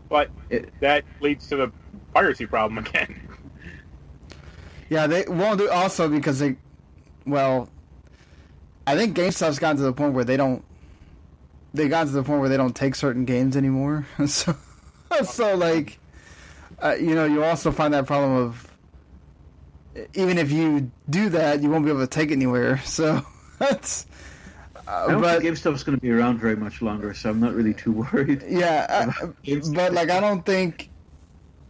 but that leads to the piracy problem again. Yeah, they won't do also because I think GameStop's gotten to the point where they don't take certain games anymore. So like, you also find that problem of even if you do that, you won't be able to take it anywhere. So that's. I don't think GameStop's going to be around very much longer, so I'm not really too worried. Yeah, but like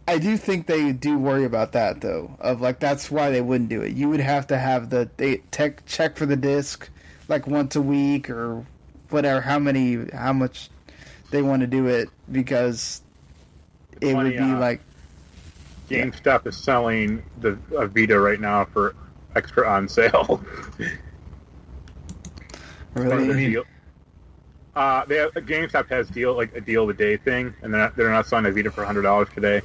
I do think they do worry about that though. Of like that's why they wouldn't do it. You would have to have they check for the disc like once a week or whatever. How much they want to do it because it would be like. GameStop is selling a Vita right now for extra on sale. Really? Deal. They have, GameStop has a deal of the day thing, and they're not selling a Vita for $100 today.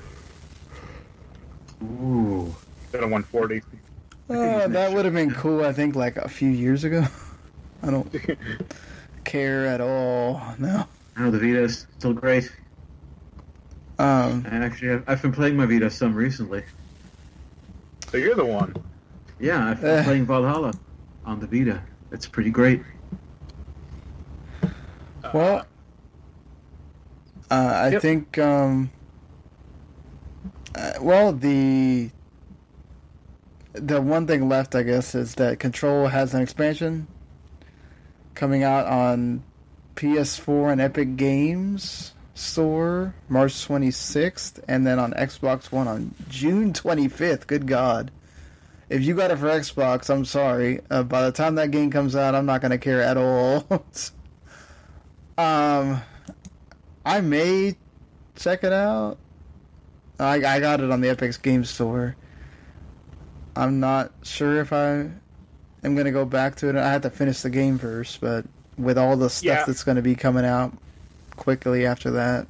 Ooh. Instead of $140. That would have been cool, I think, like a few years ago. I don't care at all. No. Oh, the Vita is still great. I've been playing my Vita some recently. So you're the one. Yeah, I've been playing Valhalla on the Vita. It's pretty great. Well, I think, the one thing left, I guess, is that Control has an expansion coming out on PS4 and Epic Games Store March 26th, and then on Xbox One on June 25th. Good God. If you got it for Xbox, I'm sorry. By the time that game comes out, I'm not going to care at all. I may check it out. I got it on the Epic Games Store. I'm not sure if I am going to go back to it. I have to finish the game first, but with all the stuff that's going to be coming out quickly after that.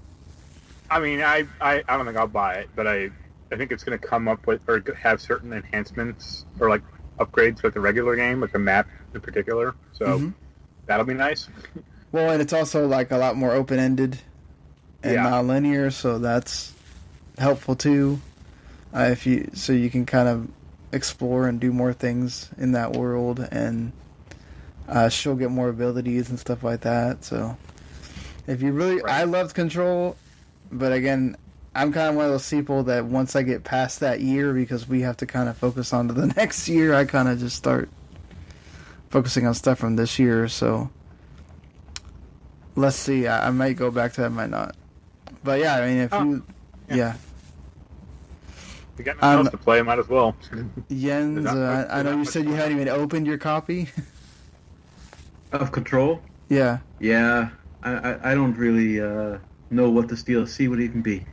I mean, I don't think I'll buy it, but I think it's going to come up with or have certain enhancements or like upgrades with the regular game, like the map in particular. So that'll be nice. Well, and it's also like a lot more open-ended and non-linear, so that's helpful too. So you can kind of explore and do more things in that world, and she'll get more abilities and stuff like that. So if you really, I loved Control, but again, I'm kind of one of those people that once I get past that year, because we have to kind of focus on to the next year, I kind of just start focusing on stuff from this year. So let's see. I might go back to that, I might not. But yeah, I mean, if you, you got nothing else to play, might as well. Jens, I know you said you hadn't even opened your copy of Control. Yeah. Yeah, I don't really know what this DLC would even be,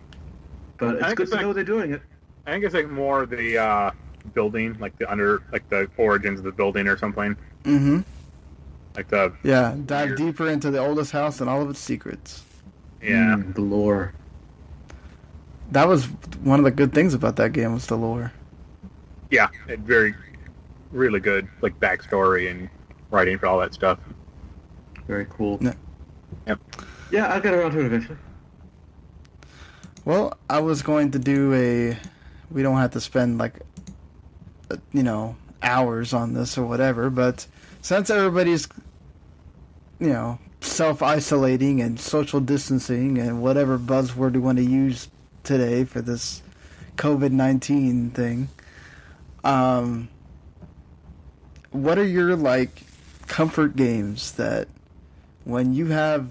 but it's good to know they're doing it. I think it's like more the building, like the origins of the building or something. Mm-hmm. Like the dive deeper into the oldest house and all of its secrets. Yeah, the lore. That was one of the good things about that game, was the lore. Yeah, it really good, like backstory and writing for all that stuff. Very cool. Yeah. Yep. Yeah, I'll get around to it eventually. Well, I was going to do we don't have to spend hours on this or whatever, but since everybody's, self-isolating and social distancing and whatever buzzword we want to use today for this COVID-19 thing, what are your, comfort games that when you have,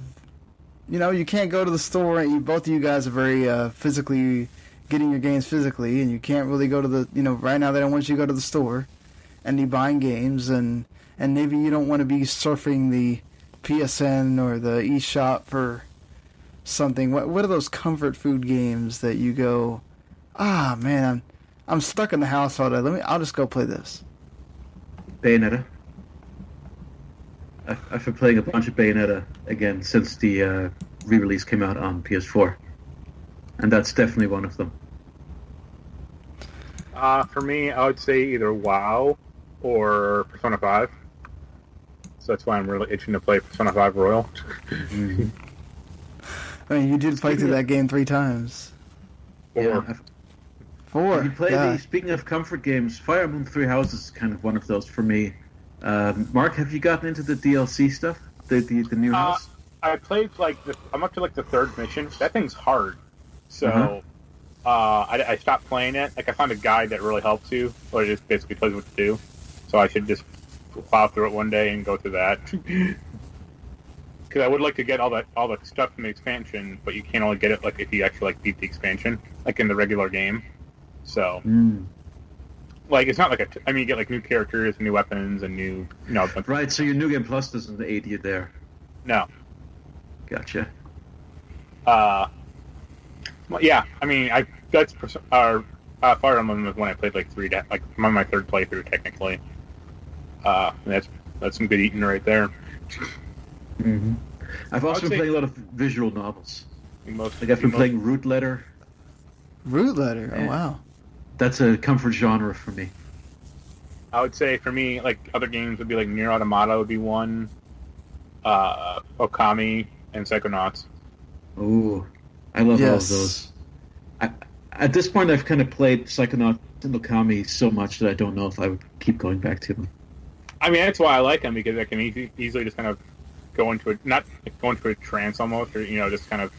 you can't go to the store, and both of you guys are very physically getting your games physically, and you can't really go to the, right now they don't want you to go to the store and be buying games, and maybe you don't want to be surfing the PSN or the eShop for something. What are those comfort food games that you go, man, I'm stuck in the house all day, I'll just go play this? Bayonetta. I've been playing a bunch of Bayonetta again since the re-release came out on PS4, and that's definitely one of them. For me, I would say either WoW or Persona 5. So that's why I'm really itching to play Persona 5 Royal. Mm-hmm. I mean, you did play through that game 3 times. 4. Yeah, 4. You play speaking of comfort games, Fire Emblem Three Houses is kind of one of those for me. Mark, have you gotten into the DLC stuff? The new house? I played I'm up to the 3rd mission. That thing's hard. So I stopped playing it. I found a guide that really helps you, or it just basically tells you what to do. So I should just plow through it one day and go through that. Because I would like to get all the stuff from the expansion, but you can't only get it if you actually beat the expansion, in the regular game. So, it's not you get new characters, new weapons, and new Right. So your New Game Plus doesn't aid you there. No. Gotcha. Well, yeah. I mean, that's Fire Emblem was when I played 3. I'm on my 3rd playthrough technically. That's some good eating right there. Mm-hmm. I've also been playing a lot of visual novels. Like I've been playing Root Letter. Root Letter. Oh wow. That's a comfort genre for me. I would say for me, like other games would be like Nier Automata would be one, Okami and Psychonauts. Oh, I love all of those. At this point, I've kind of played Psychonauts and Okami so much that I don't know if I would keep going back to them. I mean, that's why I like them, because I can easily just kind of go into a, not go into a trance almost, or just kind of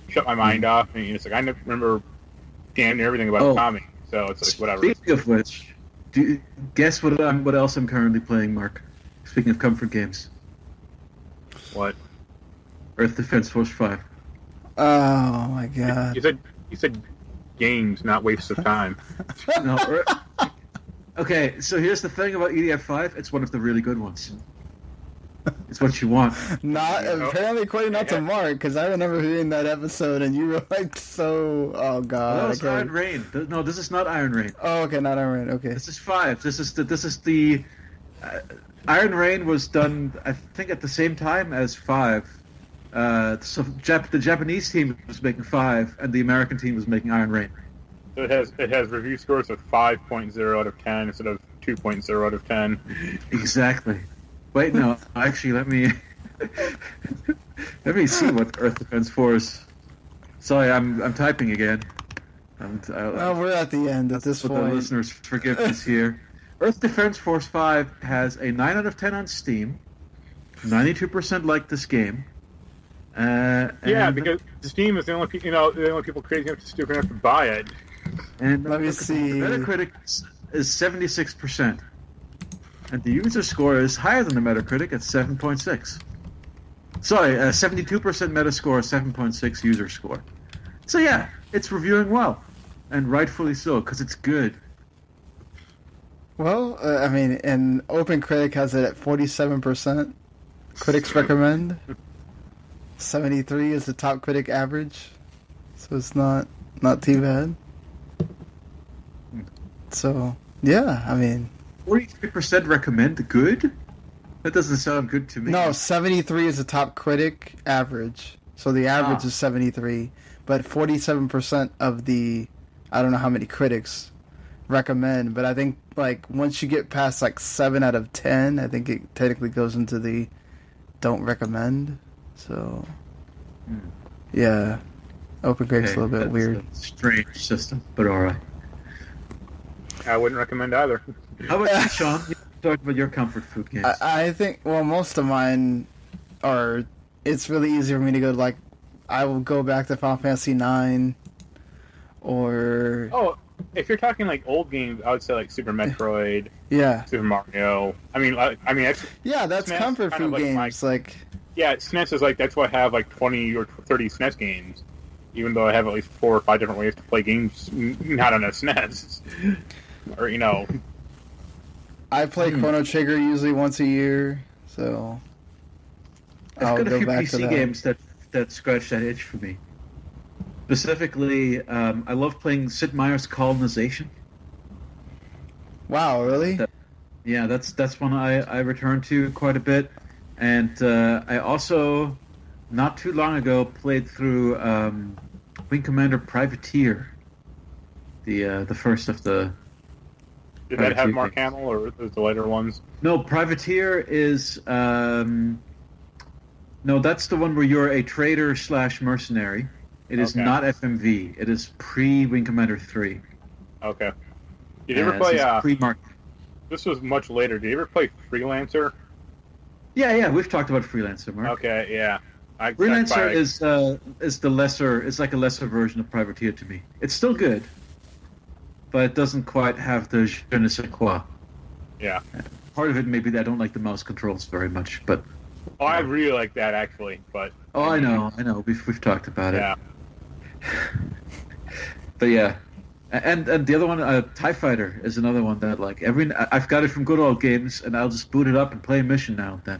shut my mind off, and it's like I never remember damn near everything about Okami, so it's like whatever. Speaking of which, guess what else I'm currently playing, Mark? Speaking of comfort games. What? Earth Defense Force 5. Oh my god. You said games, not wastes of time. No. Okay, so here's the thing about EDF5. It's one of the really good ones. It's what you want. Apparently, according not to Mark, because I remember hearing that episode, and you were like, "So, oh god." No, it's Iron Rain. No, this is not Iron Rain. Oh, okay, not Iron Rain. Okay. This is 5. This is the Iron Rain was done, I think, at the same time as 5. So the Japanese team was making 5, and the American team was making Iron Rain. So it has review scores of 5.0 out of 10 instead of 2.0 out of 10. Exactly. Wait, no. Actually, let me see what Earth Defense Force. Sorry, I'm typing again. We're at the end at this point. The listeners' forgiveness here. Earth Defense Force 5 has a 9 out of 10 on Steam. 92% like this game. Because Steam is the only people crazy enough to stupid enough to buy it. And let me see. Metacritic is 76%, and the user score is higher than the Metacritic at 7.6. Sorry, 72% Metascore, 7.6 user score. So yeah, it's reviewing well, and rightfully so, because it's good. Well, and OpenCritic has it at 47%. Critics recommend. 73 is the top critic average, so it's not too bad. So yeah, 43% recommend good. That doesn't sound good to me. No, 73 is the top critic average, so the average is 73, but 47% of the, I don't know how many critics recommend, but I think like once you get past like 7 out of 10, I think it technically goes into the don't recommend. So, yeah, OpenCritic's a little bit weird. A strange system, but all right. I wouldn't recommend either. How about you, Sean? You talk about your comfort food games. I think, most of mine are. It's really easy for me to go to, like, I will go back to Final Fantasy IX, or. Oh, if you're talking like old games, I would say like Super Metroid. Yeah. Super Mario. That's SNES comfort food like games. Yeah, SNES is like, that's why I have like 20 or 30 SNES games, even though I have at least 4 or 5 different ways to play games not on a SNES. Or, I play Chrono Trigger usually once a year, so I'll got a go few back PC to that. games that scratch that itch for me. Specifically, I love playing Sid Meier's Colonization. Wow, really? That's one I return to quite a bit. And I also, not too long ago, played through Wing Commander Privateer, the first of the. Did that have Mark Hamill, or is the later ones? No, Privateer is. No, that's the one where you're a trader / mercenary. It is not FMV. It is pre-Wing Commander 3. Okay. Did you ever play? Pre-Mark. This was much later. Did you ever play Freelancer? Yeah, we've talked about Freelancer, Mark. Okay, yeah. Freelancer is the lesser. It's like a lesser version of Privateer to me. It's still good, but it doesn't quite have the je ne sais quoi. Yeah. Part of it maybe that I don't like the mouse controls very much, but. Oh, I really like that actually, but. Oh, I know. We've talked about it. Yeah. But yeah. And the other one, TIE Fighter, is another one that I've got it from good old games, and I'll just boot it up and play a mission now and then.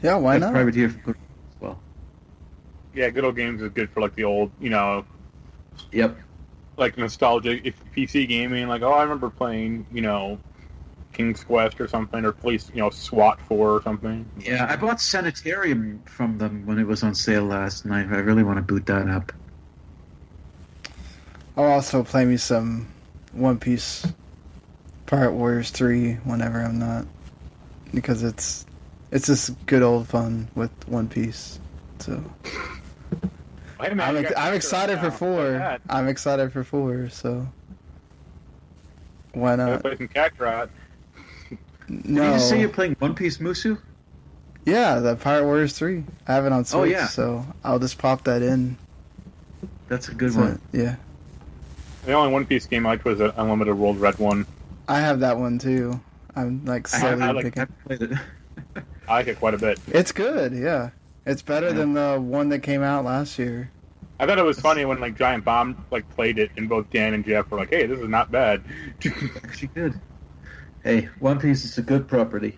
Yeah, why not? Privateer from good as well. Yeah, good old games is good for like the old, Yep. Like nostalgia, if PC gaming, like I remember playing, King's Quest or something, or Police, SWAT 4 or something. Yeah, I bought Sanitarium from them when it was on sale last night. I really want to boot that up. I'll also play me some One Piece Pirate Warriors 3 whenever I'm not, because it's just good old fun with One Piece. So Wait a minute, I'm excited for 4. I'm excited for 4. So why not? Play some Kakarot. No. Did you just say you're playing One Piece Musu? Yeah, the Pirate Warriors 3. I have it on Switch, so I'll just pop that in. That's a good one. Yeah. The only One Piece game I liked was the Unlimited World Red one. I have that one too. I'm like slowly picking. I played it. I like it quite a bit. It's good, yeah. It's better than the one that came out last year. I thought it was funny when Giant Bomb played it, and both Dan and Jeff were like, "Hey, this is not bad." Actually good. Hey, One Piece is a good property.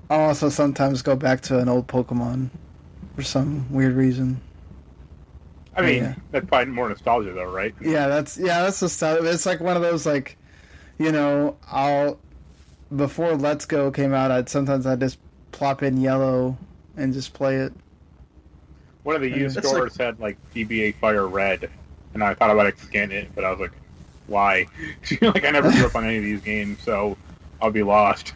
I'll also sometimes go back to an old Pokemon for some weird reason. I mean, that's probably more nostalgia, though, right? Yeah, that's nostalgia. It's like one of those I'll before Let's Go came out, I'd just plop in Yellow and just play it. One of the used stores had DBA Fire Red, and I thought about getting it, but I was like, why? I never grew up on any of these games, so I'll be lost.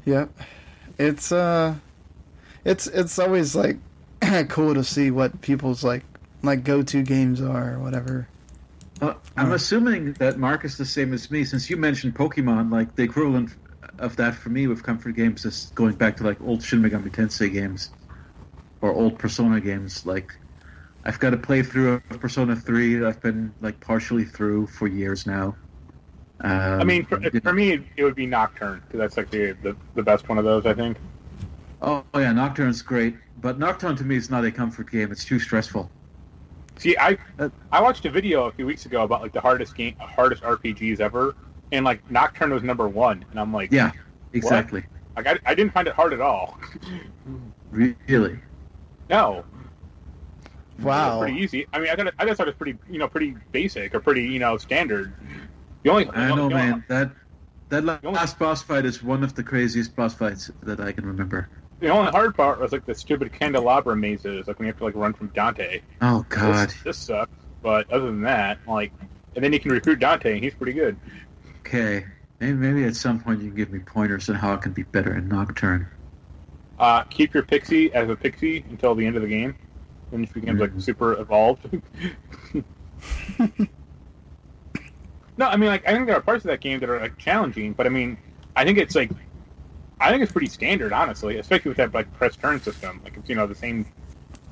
Yep. It's always cool to see what people's go-to games are or whatever. I'm assuming that Mark is the same as me, since you mentioned Pokemon. The equivalent of that for me with comfort games is going back to old Shin Megami Tensei games or old Persona games. I've got a playthrough of Persona 3 that I've been partially through for years now. I mean, for me, it would be Nocturne, because that's the best one of those, I think. Oh yeah, Nocturne's great, but Nocturne to me is not a comfort game. It's too stressful. See, I watched a video a few weeks ago about the hardest RPGs ever, and Nocturne was number 1, and I'm like, yeah, exactly. What? I didn't find it hard at all. Really? No. Wow. It was pretty easy. I mean, I thought it was pretty basic or pretty standard. I know, man. That last boss fight is one of the craziest boss fights that I can remember. The only hard part was the stupid candelabra mazes, when you have to run from Dante. Oh God, this sucks. But other than that, and then you can recruit Dante, and he's pretty good. Okay, maybe at some point you can give me pointers on how it can be better in Nocturne. Keep your pixie as a pixie until the end of the game, then it becomes super evolved. No, I mean, I think there are parts of that game that are challenging, but I mean, I think it's pretty standard, honestly, especially with that press turn system. It's the same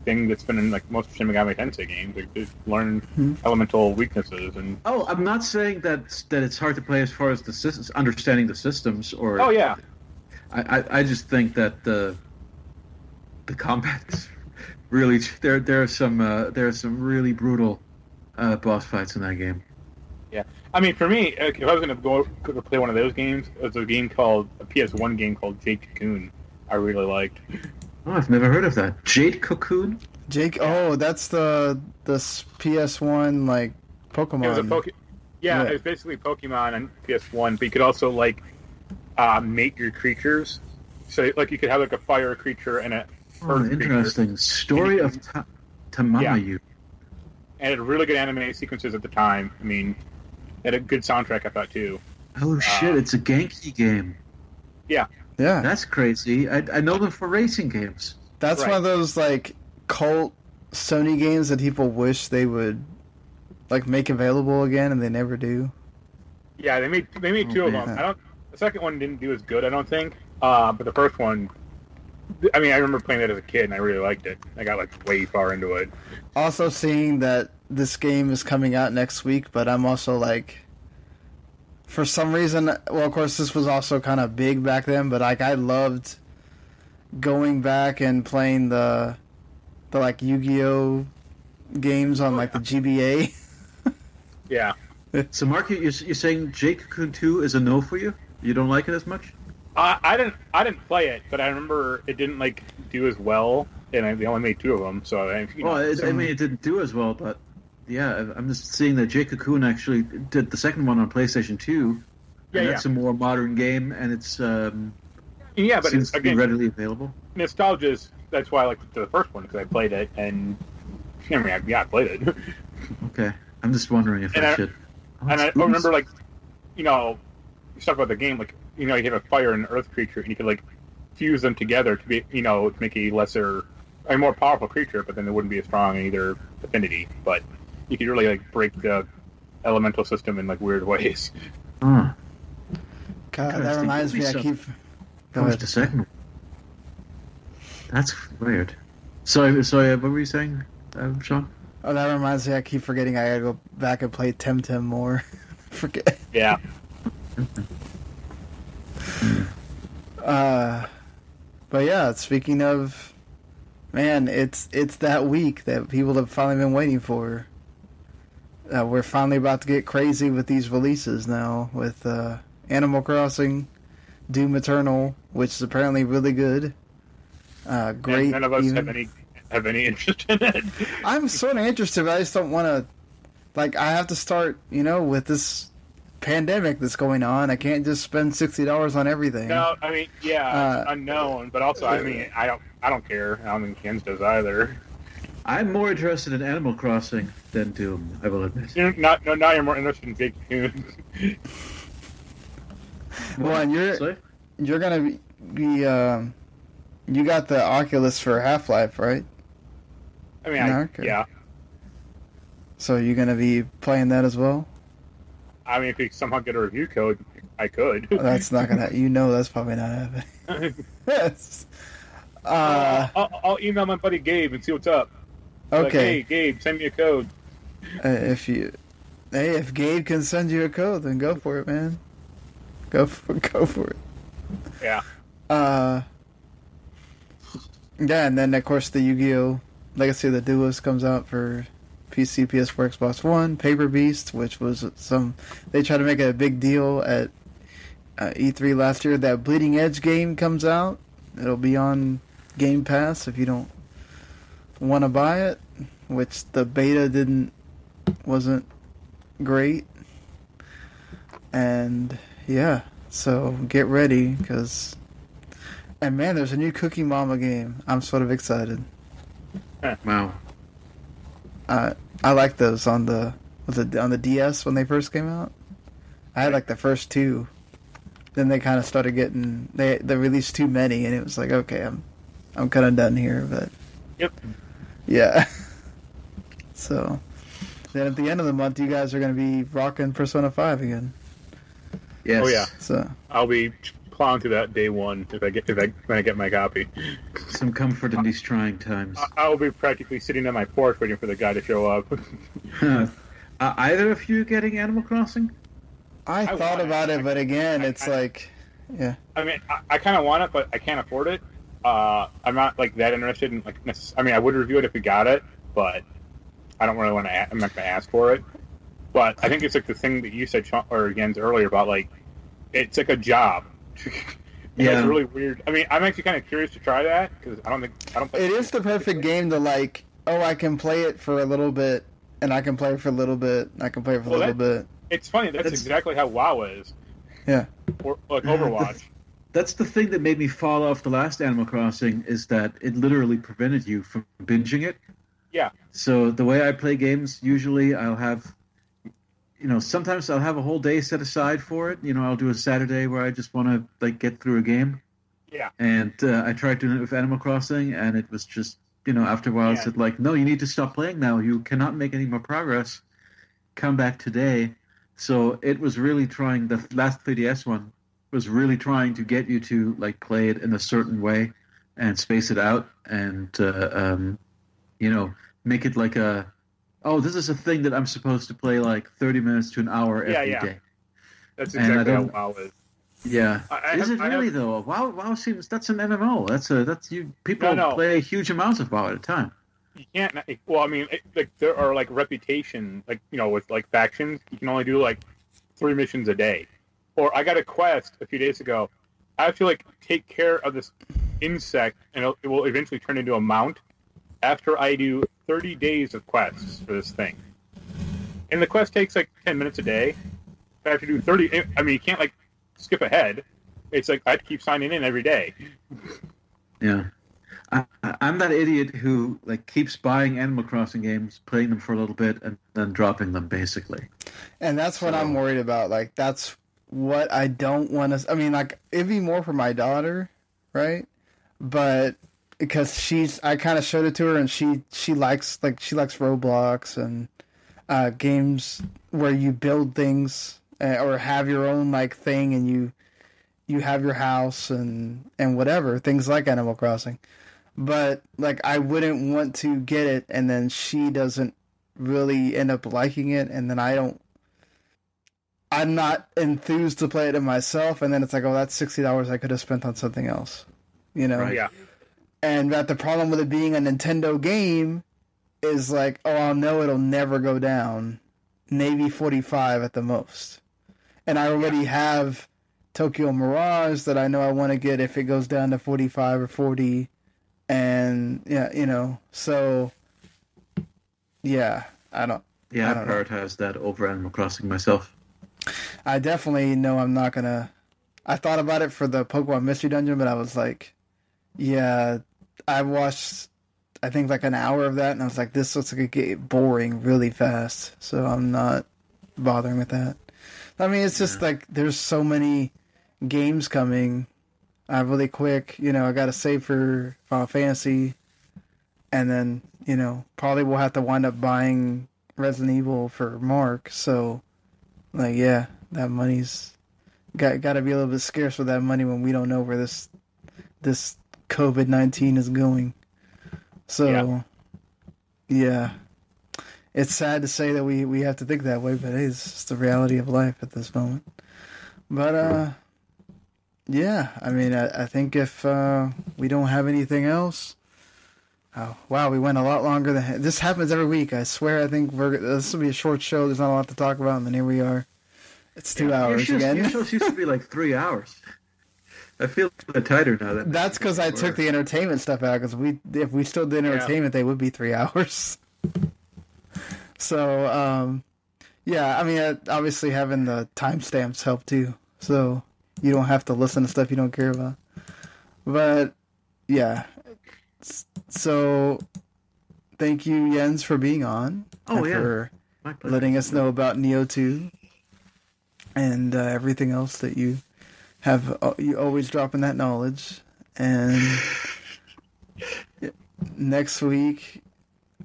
thing that's been in most Shin Megami Tensei games. Just learn elemental weaknesses and. Oh, I'm not saying that it's hard to play as far as the understanding the systems or. Oh yeah. I just think that the combat is really there are some really brutal boss fights in that game. Yeah, I mean, for me, if I was going to play one of those games, it was a PS1 game called Jade Cocoon. I really liked. Oh, I've never heard of that. Jade Cocoon? Oh, that's the PS1 Pokemon. It was it was basically Pokemon on PS1, but you could also mate your creatures. So you could have a fire creature and a earth interesting creature. Story of Tamamayu. Yeah. And it had really good anime sequences at the time. I mean, it had a good soundtrack, I thought, too. Oh, shit, it's a Genki game. Yeah. Yeah. That's crazy. I know them for racing games. That's one of those, cult Sony games that people wish they would, make available again, and they never do. Yeah, they made two of them. The second one didn't do as good, I don't think. But the first one, I mean, I remember playing that as a kid, and I really liked it. I got, way far into it. Also seeing that this game is coming out next week, but I'm also for some reason, well, of course, this was also kind of big back then, but I loved going back and playing the Yu-Gi-Oh games on the GBA. Yeah. So, Mark, you're saying Jade Cocoon 2 is a no for you? You don't like it as much? I didn't play it, but I remember it didn't do as well, and they only made 2 of them. So I mean, it didn't do as well, but I'm just seeing that Jake Cocoon actually did the second one on PlayStation 2. Yeah, That's a more modern game, and it's but seems it's, to be again, readily available. nostalgia is, that's why I liked the first one, because I played it, and I played it. Okay, I'm just wondering if I should. And I remember, like, you talk about the game, like, you have a fire and an earth creature, and you could, like, fuse them together to be, to make a more powerful creature, but then it wouldn't be as strong in either affinity. But you could really, like, break the elemental system in, like, weird ways. God, that reminds me. I keep. Go ahead. The second. That's weird. Sorry. What were you saying, Sean? Oh, that reminds me. I keep forgetting. I gotta go back and play Temtem more. Forget. Yeah. But yeah, speaking of, man, it's that week that people have finally been waiting for. We're finally about to get crazy with these releases now, with Animal Crossing, Doom Eternal, which is apparently really good. Great. And none of us have any interest in it. I'm sort of interested, but I just don't want to. Like, I have to start, with this pandemic that's going on. I can't just spend $60 on everything. No, I mean, it's unknown, but also, I mean, I don't care. I don't think Jens does either. I'm more interested in Animal Crossing than Doom, I will admit. Now you're more interested in Jake Cocoon. Well, and you're gonna be you got the Oculus for Half-Life, right? I mean, yeah. So you're gonna be playing that as well? I mean, if we somehow get a review code, I could. That's not gonna. That's probably not happening. Yes. I'll email my buddy Gabe and see what's up. Okay. Like, hey, Gabe, send me a code. If Gabe can send you a code, then go for it, man. Go for it. Yeah. Yeah, and then of course the Yu-Gi-Oh! Legacy of the Duelist comes out for PC, PS4, Xbox One. Paper Beast, which was they tried to make a big deal at E3 last year. That Bleeding Edge game comes out. It'll be on Game Pass if you don't want to buy it, which the beta wasn't great. And yeah, so get ready, and man, there's a new Cookie Mama game. I'm sort of excited. Wow. I like those on the DS when they first came out. I had like the first two. Then they kind of started getting they released too many, and it was like, okay, I'm kind of done here. But yep, yeah. So then at the end of the month, you guys are going to be rocking Persona 5 again. Yes. Oh yeah. So I'll be plowing through that day one when I get my copy. Some comfort in these trying times. I will be practically sitting on my porch waiting for the guy to show up. Either of you getting Animal Crossing? I thought about it, but again, it's like, yeah. I mean, I kind of want it, but I can't afford it. I'm not like that interested in I mean, I would review it if we got it, but I don't really want to. I'm not going to ask for it. But I think it's like the thing that you said, Sean, or Jens, earlier about like it's like a job. Yeah, it's really weird. I mean, I'm actually kind of curious to try that because I don't. It is the perfect game to like. Oh, I can play it for a little bit, and I can play it for a little bit. And I can play it for a little bit. It's funny. That's exactly how WoW is. Yeah. Or like Overwatch. That's the thing that made me fall off the last Animal Crossing is that it literally prevented you from binging it. Yeah. So the way I play games, usually I'll have, sometimes I'll have a whole day set aside for it. I'll do a Saturday where I just want to like get through a game. Yeah. And I tried doing it with Animal Crossing, and it was just, after a while, it said like, no, you need to stop playing now. You cannot make any more progress. Come back today. So it was really trying. The last 3DS one was really trying to get you to like play it in a certain way and space it out and make it like this is a thing that I'm supposed to play like 30 minutes to an hour every day. That's exactly how WoW is. Yeah. Is it really though? WoW seems that's an MMO. People play huge amounts of WoW at a time. You can't. Well, I mean, there are like reputation, with like factions. You can only do like 3 missions a day. Or I got a quest a few days ago. I have to like take care of this insect, and it will eventually turn into a mount after I do 30 days of quests for this thing. And the quest takes like 10 minutes a day. I have to do 30. I mean, you can't like skip ahead. It's like I have to keep signing in every day. Yeah. I'm that idiot who like keeps buying Animal Crossing games, playing them for a little bit, and then dropping them, basically. And that's what I'm worried about. Like, that's what I don't want to... I mean, like, it'd be more for my daughter, right? But because I kind of showed it to her, and she likes Roblox and games where you build things or have your own, like, thing, and you have your house and whatever, things like Animal Crossing. But, like, I wouldn't want to get it, and then she doesn't really end up liking it, and then I'm not enthused to play it myself, and then it's like, oh, that's $60 I could have spent on something else, you know? Right. Yeah. And that the problem with it being a Nintendo game is like, oh, I'll know it'll never go down, maybe 45 at the most. And I already have Tokyo Mirage that I know I want to get if it goes down to 45 or 40. And yeah, you know, so yeah, I don't prioritize that over Animal Crossing myself. I definitely know I'm not gonna. I thought about it for the Pokemon Mystery Dungeon, but I was like, yeah, I watched I think like an hour of that, and I was like, this looks like it get boring really fast, so I'm not bothering with that. I mean, it's just like there's so many games coming. Really quick, you know, I got to save for Final Fantasy, and then, you know, probably we'll have to wind up buying Resident Evil for Mark. So, like, yeah, that money's got to be a little bit scarce with that money when we don't know where this COVID-19 is going. So, yeah, it's sad to say that we have to think that way, but it's just the reality of life at this moment. But yeah, I mean, I think if we don't have anything else... Oh, wow, we went a lot longer than... This happens every week, I swear. I think this will be a short show. There's not a lot to talk about, and then here we are. It's 2 hours again. Your shows used to be like 3 hours. I feel a bit tighter now. That's because I took the entertainment stuff out, because if we still did entertainment, they would be 3 hours. So, yeah, I mean, obviously having the timestamps help too. So... you don't have to listen to stuff you don't care about. But, yeah. So, thank you, Jens, for being on. Oh, yeah. For letting us know about Nioh 2. And everything else that you have. You always dropping that knowledge. And next week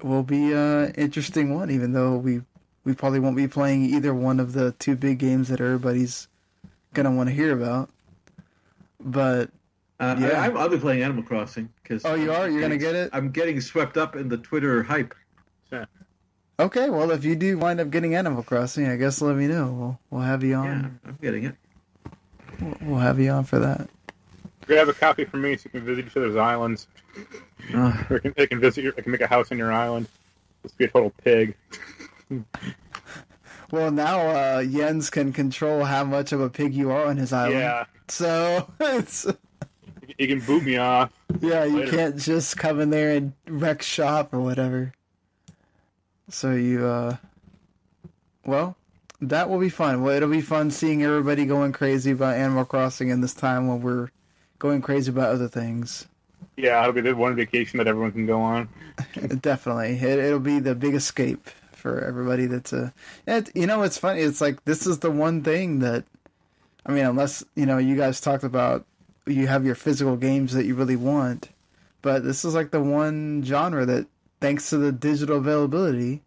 will be an interesting one, even though we probably won't be playing either one of the two big games that everybody's gonna want to hear about, but yeah, I'll be playing Animal Crossing because. Oh, you are? You're gonna get it? I'm getting swept up in the Twitter hype. Yeah. Okay, well, if you do wind up getting Animal Crossing, I guess let me know. We'll have you on. Yeah, I'm getting it. We'll have you on for that. Grab a copy from me so you can visit each other's islands. Or I can visit I can make a house on your island. Just be a total pig. Well, now Jens can control how much of a pig you are on his island. Yeah. So it's... You can boot me off. Yeah, you can't just come in there and wreck shop or whatever. So you, well, that will be fun. Well, it'll be fun seeing everybody going crazy about Animal Crossing in this time when we're going crazy about other things. Yeah, it'll be the one vacation that everyone can go on. Definitely. It'll be the big escape for everybody that's you know, it's funny. It's like, this is the one thing that, I mean, unless, you know, you guys talked about you have your physical games that you really want, but this is like the one genre that, thanks to the digital availability,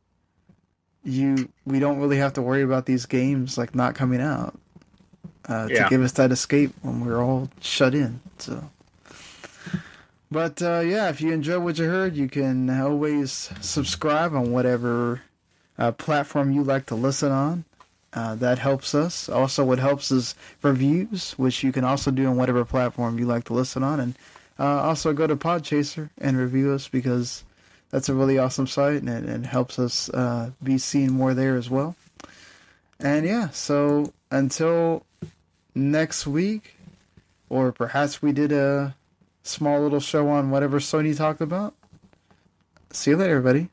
we don't really have to worry about these games like not coming out to give us that escape when we're all shut in. So, but yeah, if you enjoyed what you heard, you can always subscribe on whatever platform you like to listen on. That helps us. Also, what helps is reviews, which you can also do on whatever platform you like to listen on. And also go to Podchaser and review us, because that's a really awesome site, and it helps us be seen more there as well. And yeah, so until next week, or perhaps we did a small little show on whatever Sony talked about. See you later, everybody.